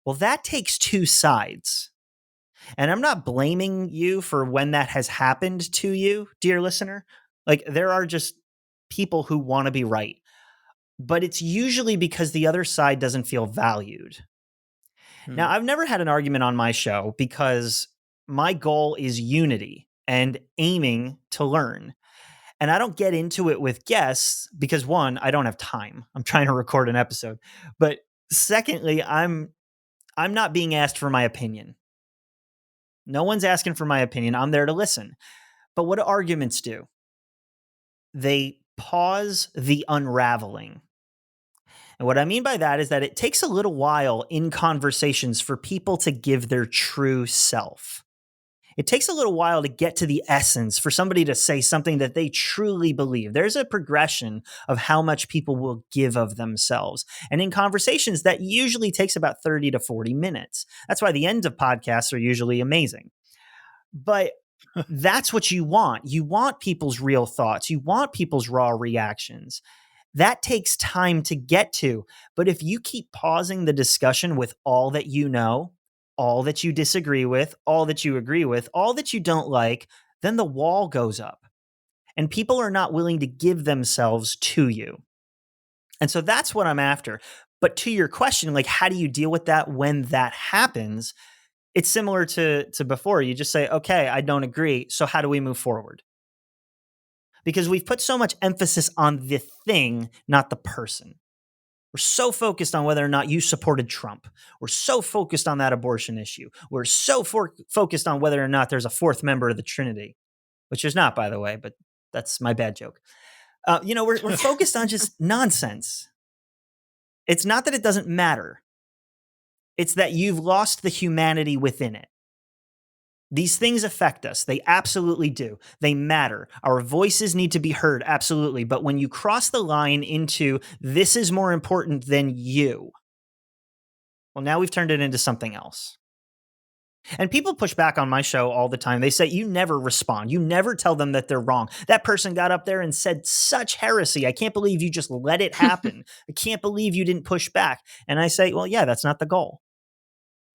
well, that takes two sides. And I'm not blaming you for when that has happened to you, dear listener. Like, there are just people who want to be right, but it's usually because the other side doesn't feel valued. Now, Hmm. I've never had an argument on my show because my goal is unity and aiming to learn. And I don't get into it with guests because, one, I don't have time. I'm trying to record an episode. But secondly, I'm not being asked for my opinion. No one's asking for my opinion. I'm there to listen. But what do arguments do? They pause the unraveling. And what I mean by that is that it takes a little while in conversations for people to give their true self. It takes a little while to get to the essence, for somebody to say something that they truly believe. There's a progression of how much people will give of themselves. And in conversations, that usually takes about 30 to 40 minutes. That's why the end of podcasts are usually amazing. But that's what you want. You want people's real thoughts. You want people's raw reactions. That takes time to get to. But if you keep pausing the discussion with all that you know, all that you disagree with, all that you agree with, all that you don't like, then the wall goes up and people are not willing to give themselves to you. And so that's what I'm after. But to your question, like, how do you deal with that when that happens? It's similar to before. You just say, okay, I don't agree. So how do we move forward? Because we've put so much emphasis on the thing, not the person. We're so focused on whether or not you supported Trump. We're so focused on that abortion issue. We're so focused on whether or not there's a fourth member of the Trinity, which there's not, by the way, but that's my bad joke. We're focused on just nonsense. It's not that it doesn't matter. It's that you've lost the humanity within it. These things affect us. They absolutely do. They matter. Our voices need to be heard, absolutely. But when you cross the line into this is more important than you, well, now we've turned it into something else. And people push back on my show all the time. They say, you never respond. You never tell them that they're wrong. That person got up there and said such heresy. I can't believe you just let it happen. I can't believe you didn't push back. And I say, well, yeah, that's not the goal.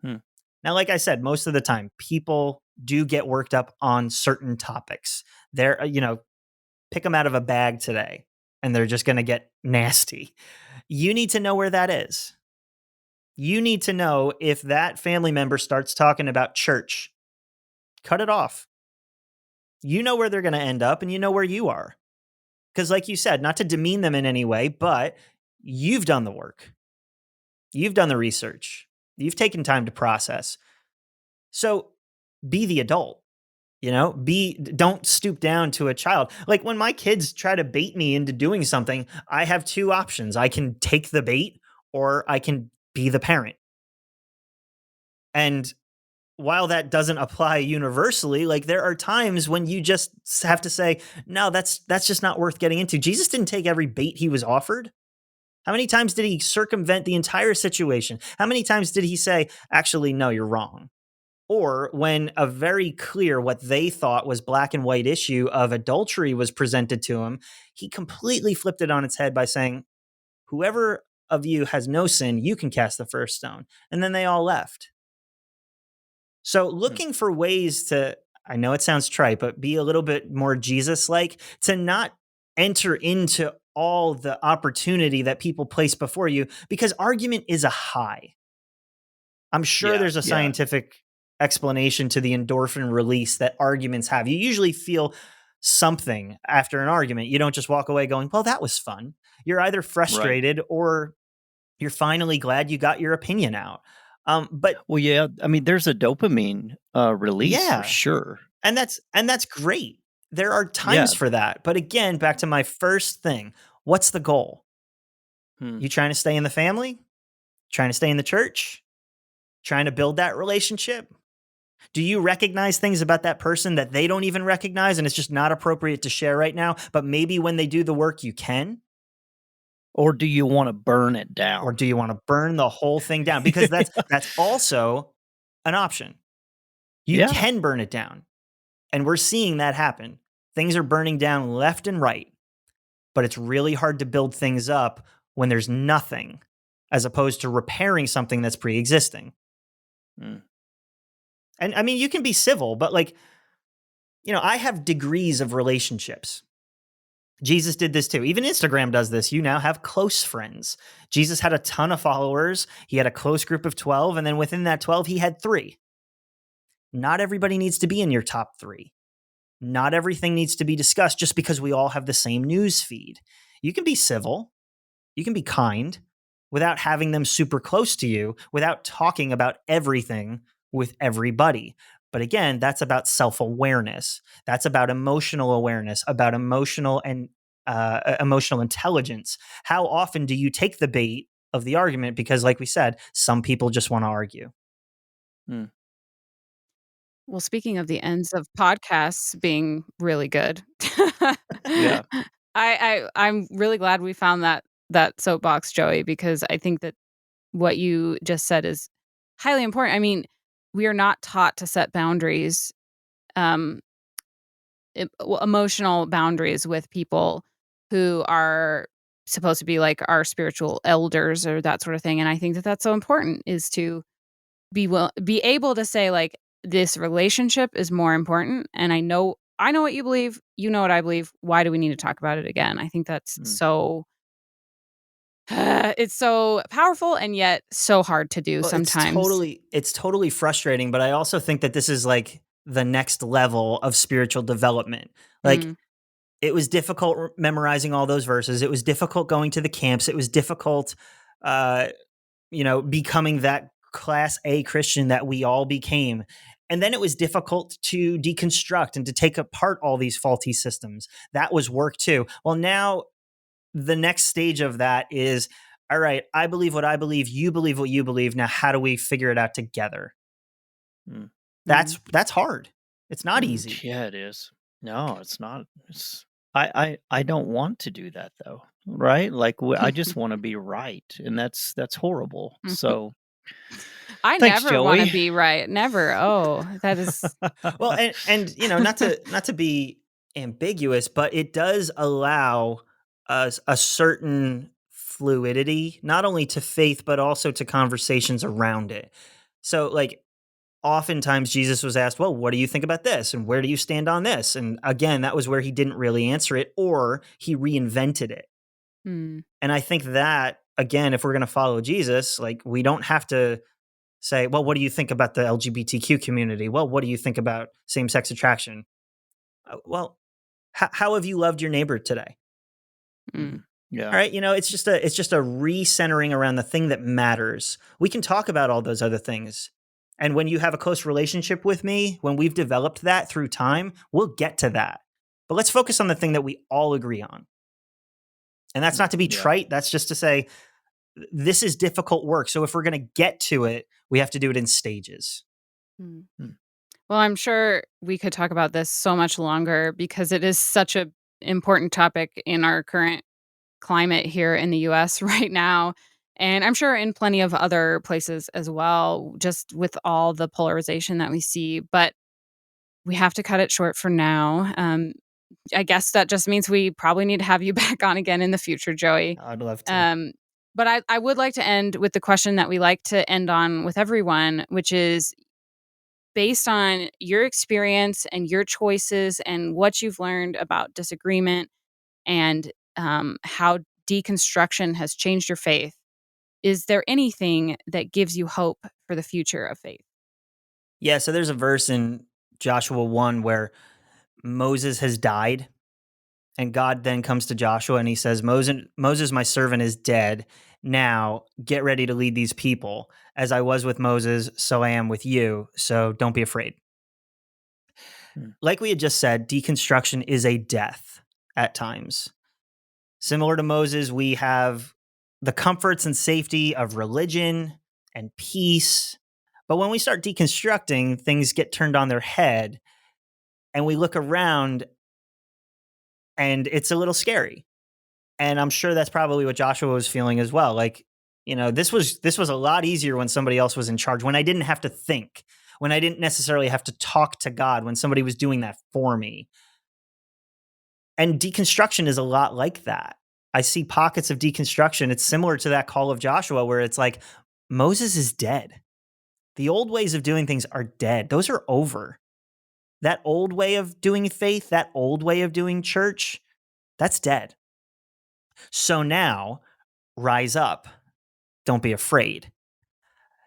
Hmm. Now, like I said, most of the time, people do get worked up on certain topics. They're, pick them out of a bag today and they're just going to get nasty. You need to know where that is. You need to know if that family member starts talking about church, cut it off. You know where they're going to end up and you know where you are. Because, like you said, not to demean them in any way, but you've done the work. You've done the research. You've taken time to process. So be the adult, don't stoop down to a child. Like when my kids try to bait me into doing something, I have two options. I can take the bait or I can be the parent. And while that doesn't apply universally, like there are times when you just have to say, no, that's just not worth getting into. Jesus didn't take every bait he was offered. How many times did he circumvent the entire situation? How many times did he say, actually, no, you're wrong? Or when a very clear, what they thought was black and white issue of adultery was presented to him, he completely flipped it on its head by saying, whoever of you has no sin, you can cast the first stone. And then they all left. So Hmm. looking for ways to, I know it sounds trite, but be a little bit more Jesus-like, to not enter into all the opportunity that people place before you, because argument is a high. I'm sure Yeah. there's a Yeah. scientific explanation to the endorphin release that arguments have. You usually feel something after an argument. You don't just walk away going, well, that was fun. You're either Right. frustrated or you're finally glad you got your opinion out. But Well, yeah. I mean, there's a dopamine release for yeah, sure. and that's great. There are Yeah. times for that. But again, back to my first thing, what's the goal? Hmm. You trying to stay in the family? Trying to stay in the church? Trying to build that relationship? Do you recognize things about that person that they don't even recognize and it's just not appropriate to share right now, but maybe when they do the work you can? Or do you want to burn it Or down? do you want to burn the whole thing down? Because that's also an option. You Yeah. can burn it down. And we're seeing that happen. Things are burning down left and right. But it's really hard to build things up when there's nothing, as opposed to repairing something that's pre-existing. Hmm. And I mean, you can be civil, but like, I have degrees of relationships. Jesus did this too. Even Instagram does this. You now have close friends. Jesus had a ton of followers. He had a close group of 12. And then within that 12, he had 3. Not everybody needs to be in your top 3. Not everything needs to be discussed just because we all have the same news feed. You can be civil. You can be kind without having them super close to you, without talking about everything with everybody. But again, that's about self-awareness. That's about emotional awareness, about emotional and emotional intelligence. How often do you take the bait of the argument? Because, like we said, some people just want to argue. Hmm. Well, speaking of the ends of podcasts being really good, Yeah. I'm really glad we found that soapbox, Joey, because I think that what you just said is highly important. I mean, we are not taught to set boundaries, um, emotional boundaries with people who are supposed to be like our spiritual elders or that sort of thing. And I think that that's so important is to be able to say like this relationship is more important. And I know what you believe. You know what I believe. Why do we need to talk about it again? I think that's Hmm. so it's so powerful and yet so hard to do Well, sometimes. it's totally frustrating, but I also think that this is like the next level of spiritual development. Like, Mm, it was difficult memorizing all those verses. It was difficult going to the camps. It was difficult, uh, becoming that class A Christian that we all became. And then it was difficult to deconstruct and to take apart all these faulty systems. That was work too. Well, now the next stage of that is, all right, I believe what I believe, you believe what you believe. Now, how do we figure it out together? Hmm. mm, That's hard. It's not mm. easy. Yeah, it is. No, it's not. It's I don't want to do that though, right? Like I just want to be right, and that's horrible. So I thanks, never wanna Joey. be right. Never. Oh, that is Well, and not to be ambiguous, but it does allow us a certain fluidity, not only to faith but also to conversations around it. So, like, oftentimes Jesus was asked, "Well, what do you think about this? And where do you stand on this?" And again, that was where he didn't really answer it, or he reinvented it. mm, And I think that, again, if we're going to follow Jesus, like, we don't have to say, well, what do you think about the LGBTQ community? Well, what do you think about same sex attraction? Well, how have you loved your neighbor today? mm, All Yeah. right, it's just a recentering around the thing that matters. We can talk about all those other things. And when you have a close relationship with me, when we've developed that through time, we'll get to that. But let's focus on the thing that we all agree on. And that's not to be Yeah. trite, that's just to say this is difficult work. So if we're going to get to it, we have to do it in stages. mm. Hmm. Well, I'm sure we could talk about this so much longer because it is such a important topic in our current climate here in the US right now. And I'm sure in plenty of other places as well, just with all the polarization that we see. But we have to cut it short for now. I guess that just means we probably need to have you back on again in the future, Joey. I'd love to. Um, but I would like to end with the question that we like to end on with everyone, which is based on your experience and your choices and what you've learned about disagreement and how deconstruction has changed your faith. Is there anything that gives you hope for the future of faith? Yeah, so there's a verse in Joshua 1 where Moses has died, and God then comes to Joshua and he says, Moses, my servant, is dead. Now get ready to lead these people. As I was with Moses, so I am with you. So don't be afraid. Hmm. Like we had just said, deconstruction is a death at times. Similar to Moses, we have the comforts and safety of religion and peace. But when we start deconstructing, things get turned on their head and we look around and it's a little scary. And I'm sure that's probably what Joshua was feeling as well. Like, this was a lot easier when somebody else was in charge, when I didn't have to think, when I didn't necessarily have to talk to God, when somebody was doing that for me. And deconstruction is a lot like that. I see pockets of deconstruction. It's similar to that call of Joshua where it's like, Moses is dead. The old ways of doing things are dead. Those are over. That old way of doing faith, that old way of doing church, that's dead. So now, rise up. Don't be afraid.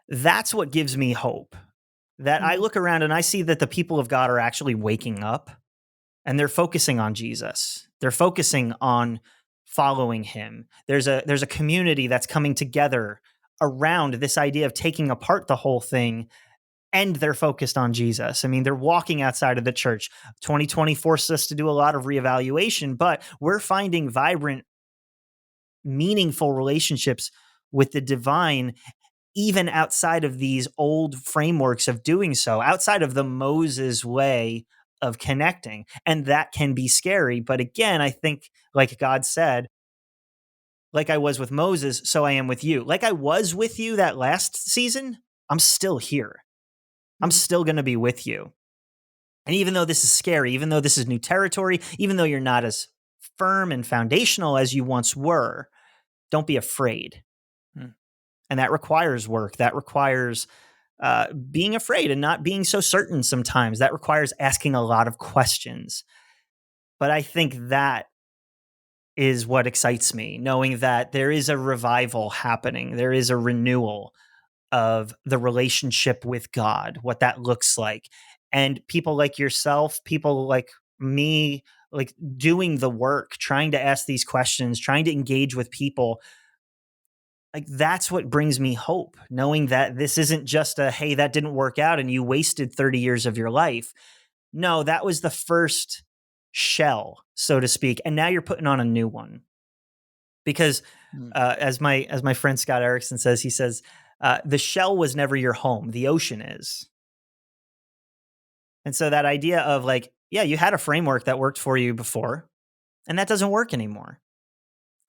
That's what gives me hope. That I Mm. look around and I see that the people of God are actually waking up and they're focusing on Jesus. They're focusing on following him. There's a community that's coming together around this idea of taking apart the whole thing, and they're focused on Jesus. I mean, they're walking outside of the church. 2020 forced us to do a lot of reevaluation, but we're finding vibrant, meaningful relationships with the divine even outside of these old frameworks of doing so, outside of the Moses way of connecting. And that can be scary. But again, I think, like God said, like I was with Moses, so I am with you. Like I was with you that last season, I'm still here. I'm Mm. still going to be with you. And even though this is scary, even though this is new territory, even though you're not as firm and foundational as you once were, don't be afraid. Mm. And that requires work. That requires being afraid and not being so certain sometimes. That requires asking a lot of questions. But I think that is what excites me, knowing that there is a revival happening. There is a renewal of the relationship with God, what that looks like. And people like yourself, people like me, like doing the work, trying to ask these questions, trying to engage with people, like that's what brings me hope, knowing that this isn't just a hey, that didn't work out and you wasted 30 years of your life. No, that was the first shell, so to speak, and now you're putting on a new one. Because Mm. as my friend Scott Erickson says, he says the shell was never your home, the ocean is. And so that idea of like, yeah, you had a framework that worked for you before and that doesn't work anymore.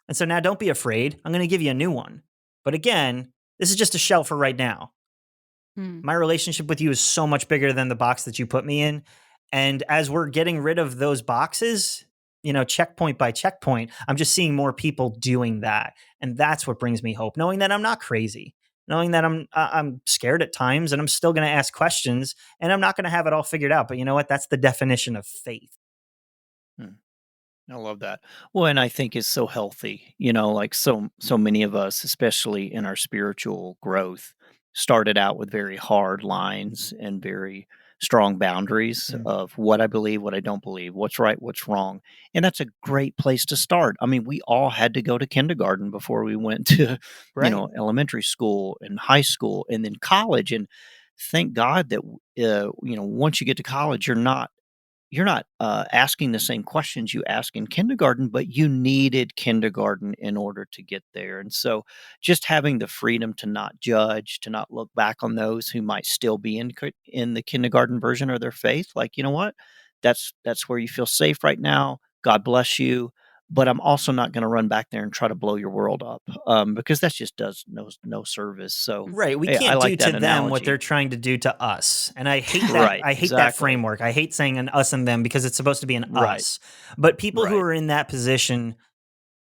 And so now don't be afraid, I'm going to give you a new one. But again, this is just a shell for right now. Mm. My relationship with you is so much bigger than the box that you put me in. And as we're getting rid of those boxes, checkpoint by checkpoint, I'm just seeing more people doing that. And that's what brings me hope, knowing that I'm not crazy, knowing that I'm scared at times and I'm still going to ask questions and I'm not going to have it all figured out. But you know what? That's the definition of faith. Mm. I love that. Well, and I think it's so healthy, like so many of us, especially in our spiritual growth, started out with very hard lines and very strong boundaries Mm. of what I believe, what I don't believe, what's right, what's wrong. And that's a great place to start. I mean, we all had to go to kindergarten before we went to, Right. elementary school and high school and then college. And thank God that once you get to college, you're not asking the same questions you ask in kindergarten, but you needed kindergarten in order to get there. And so just having the freedom to not judge, to not look back on those who might still be in the kindergarten version of their faith, like, you know what? That's where you feel safe right now. God bless you. But I'm also not going to run back there and try to blow your world up, because that just does no service. So Right. We I can't do like to that them what they're analogy. trying to do to us. And I hate that. Right. I hate that Exactly. framework. I hate saying an us and them because it's supposed to be an Right. us. But people who Right. are in that position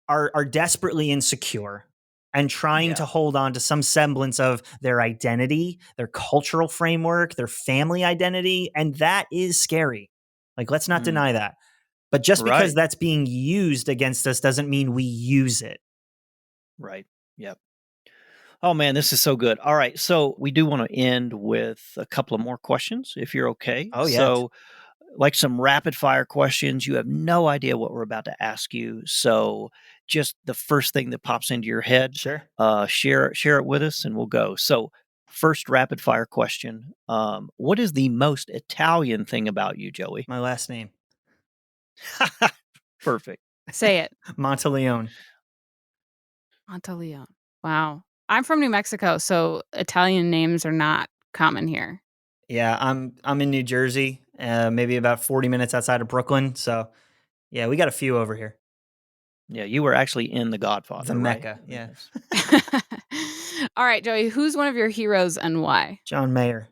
are desperately insecure and trying Yeah. to hold on to some semblance of their identity, their cultural framework, their family identity. And that is scary. Like, let's not Mm. deny that. But just because Right. that's being used against us doesn't mean we use it. Right. Yep. Oh man, this is so good. All right. So we do want to end with a couple of more questions if you're okay. Oh, yeah. So, like some rapid fire questions. You have no idea what we're about to ask you. So, just the first thing that pops into your head, Sure. share it with us and we'll go. So, first rapid fire question. What is the most Italian thing about you, Joey? My last name, Perfect. Say it. Monteleone. Monteleone. Wow. I'm from New Mexico, so Italian names are not common here. Yeah, I'm in New Jersey, maybe about 40 minutes outside of Brooklyn. So yeah, we got a few over here. Yeah, you were actually in The The Godfather, right? Mecca, I think yeah. that's All right, Joey, who's one of your heroes and why? John Mayer.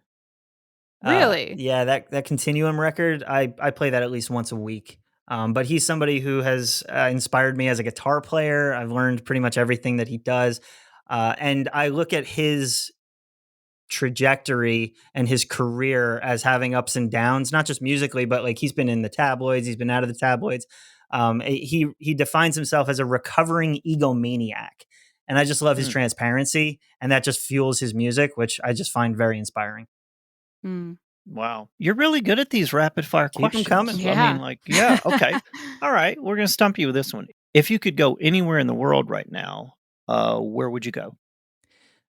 Really? Yeah, that Continuum record, I play that at least once a week. But he's somebody who has inspired me as a guitar player. I've learned pretty much everything that he does, and I look at his trajectory and his career as having ups and downs, not just musically, but like he's been in the tabloids, he's been out of the tabloids. He defines himself as a recovering egomaniac, and I just love his Hmm. transparency, and that just fuels his music, which I just find very inspiring. Mm. Wow. You're really good at these rapid fire Keep 'em coming. questions. I Yeah. mean, like, yeah, okay. All right. We're going to stump you with this one. If you could go anywhere in the world right now, where would you go?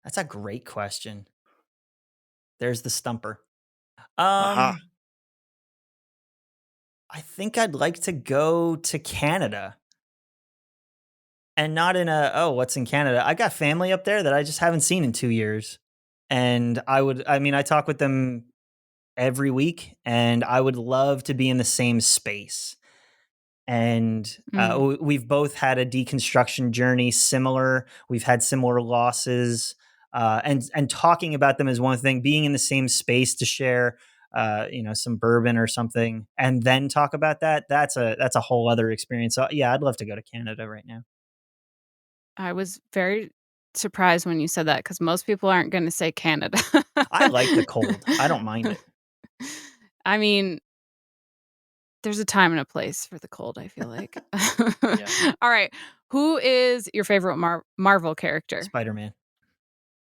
That's a great question. There's the stumper. Aha. I think I'd like to go to Canada. And not in a, oh, what's in Canada? I got family up there that I just haven't seen in 2 years. And I mean, I talk with them every week, and I would love to be in the same space. And Mm. we've both had a deconstruction journey similar. We've had similar losses, and talking about them is one thing. Being in the same space to share, some bourbon or something, and then talk about that. That's a whole other experience. So yeah, I'd love to go to Canada right now. I was very surprised when you said that because most people aren't going to say Canada. I like the cold. I don't mind it. I mean, there's a time and a place for the cold, I feel like. Yeah. All right. Who is your favorite Marvel character? Spider-Man.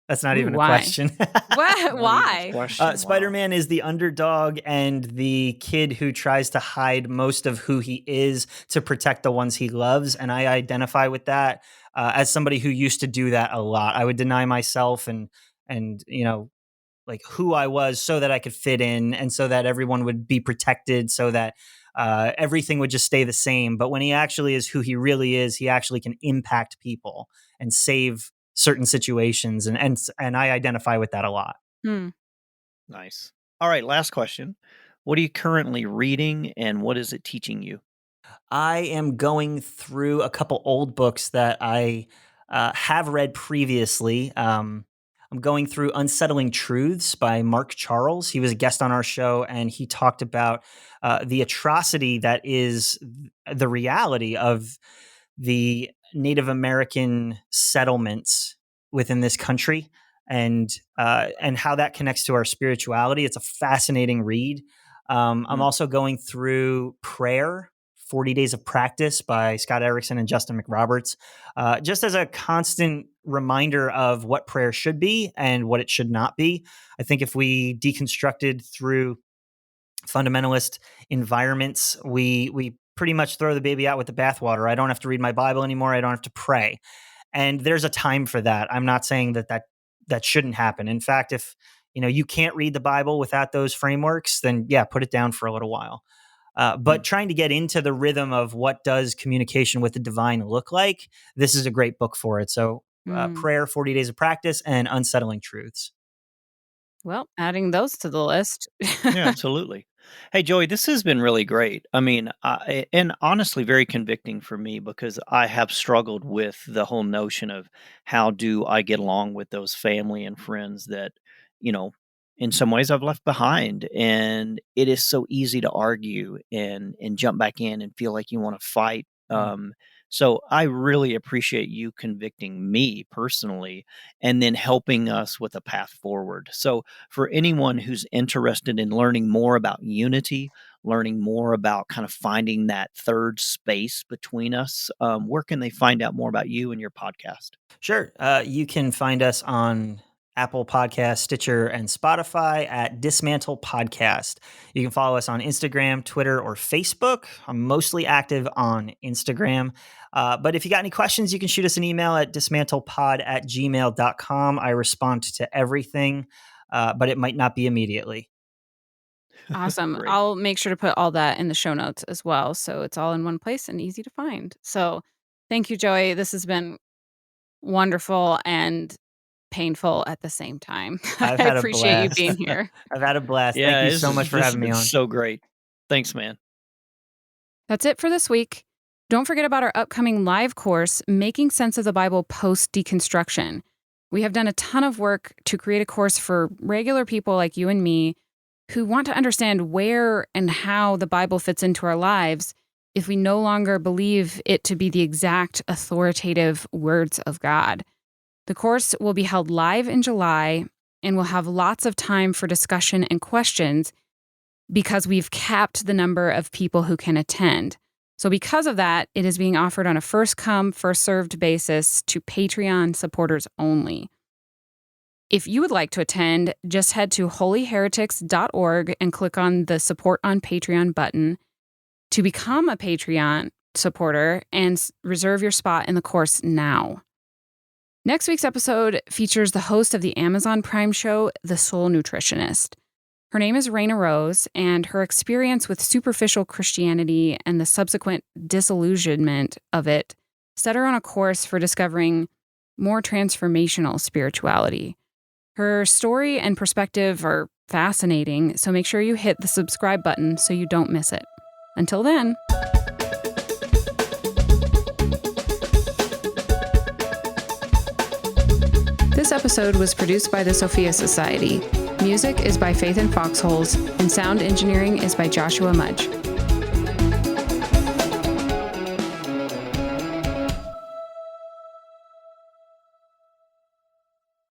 That's not Ooh, even a why? question. What? Not even a Why? question. Wow. Spider-Man is the underdog and the kid who tries to hide most of who he is to protect the ones he loves, and I identify with that as somebody who used to do that a lot. I would deny myself and like who I was so that I could fit in and so that everyone would be protected, so that everything would just stay the same. But when he actually is who he really is, he actually can impact people and save certain situations, and I identify with that a lot. Hmm. Nice. All right. Last question. What are you currently reading and what is it teaching you? I am going through a couple old books that I have read previously. I'm going through Unsettling Truths by Mark Charles. He was a guest on our show, and he talked about the atrocity that is the reality of the Native American settlements within this country, and how that connects to our spirituality. It's a fascinating read. I'm Mm. also going through Prayer, 40 Days of Practice by Scott Erickson and Justin McRoberts, just as a constant reminder of what prayer should be and what it should not be. I think if we deconstructed through fundamentalist environments, we pretty much throw the baby out with the bathwater. I don't have to read my Bible anymore. I don't have to pray. And there's a time for that. I'm not saying that shouldn't happen. In fact, if you can't read the Bible without those frameworks, then yeah, put it down for a little while. But Mm. trying to get into the rhythm of what does communication with the divine look like, this is a great book for it. So, Mm. Prayer, 40 Days of Practice, and Unsettling Truths. Well, adding those to the list. Yeah, absolutely. Hey, Joey, this has been really great. I mean, and honestly, very convicting for me because I have struggled with the whole notion of how do I get along with those family and friends that, you know, in some ways I've left behind. And it is so easy to argue and jump back in and feel like you want to fight. Mm. So I really appreciate you convicting me personally and then helping us with a path forward. So, for anyone who's interested in learning more about unity, learning more about kind of finding that third space between us, where can they find out more about you and your podcast? Sure. You can find us on Apple Podcast, Stitcher, and Spotify at Dismantle Podcast. You can follow us on Instagram, Twitter, or Facebook. I'm mostly active on Instagram. But if you got any questions, you can shoot us an email at dismantlepod@gmail.com. I respond to everything, but it might not be immediately. Awesome. Great. I'll make sure to put all that in the show notes as well. So it's all in one place and easy to find. So thank you, Joey. This has been wonderful and painful at the same time. I've I had a appreciate you blast. being here. I've had a blast. Thank Yeah, you this so much is for this has having me been on. so great. Thanks, man. That's it for this week. Don't forget about our upcoming live course, Making Sense of the Bible Post Deconstruction. We have done a ton of work to create a course for regular people like you and me who want to understand where and how the Bible fits into our lives if we no longer believe it to be the exact authoritative words of God. The course will be held live in July, and we'll have lots of time for discussion and questions because we've capped the number of people who can attend. So because of that, it is being offered on a first-come, first-served basis to Patreon supporters only. If you would like to attend, just head to holyheretics.org and click on the Support on Patreon button to become a Patreon supporter and reserve your spot in the course now. Next week's episode features the host of the Amazon Prime show, The Soul Nutritionist. Her name is Raina Rose, and her experience with superficial Christianity and the subsequent disillusionment of it set her on a course for discovering more transformational spirituality. Her story and perspective are fascinating, so make sure you hit the subscribe button so you don't miss it. Until then. This episode was produced by the Sophia Society. Music is by Faith in Foxholes, and sound engineering is by Joshua Mudge.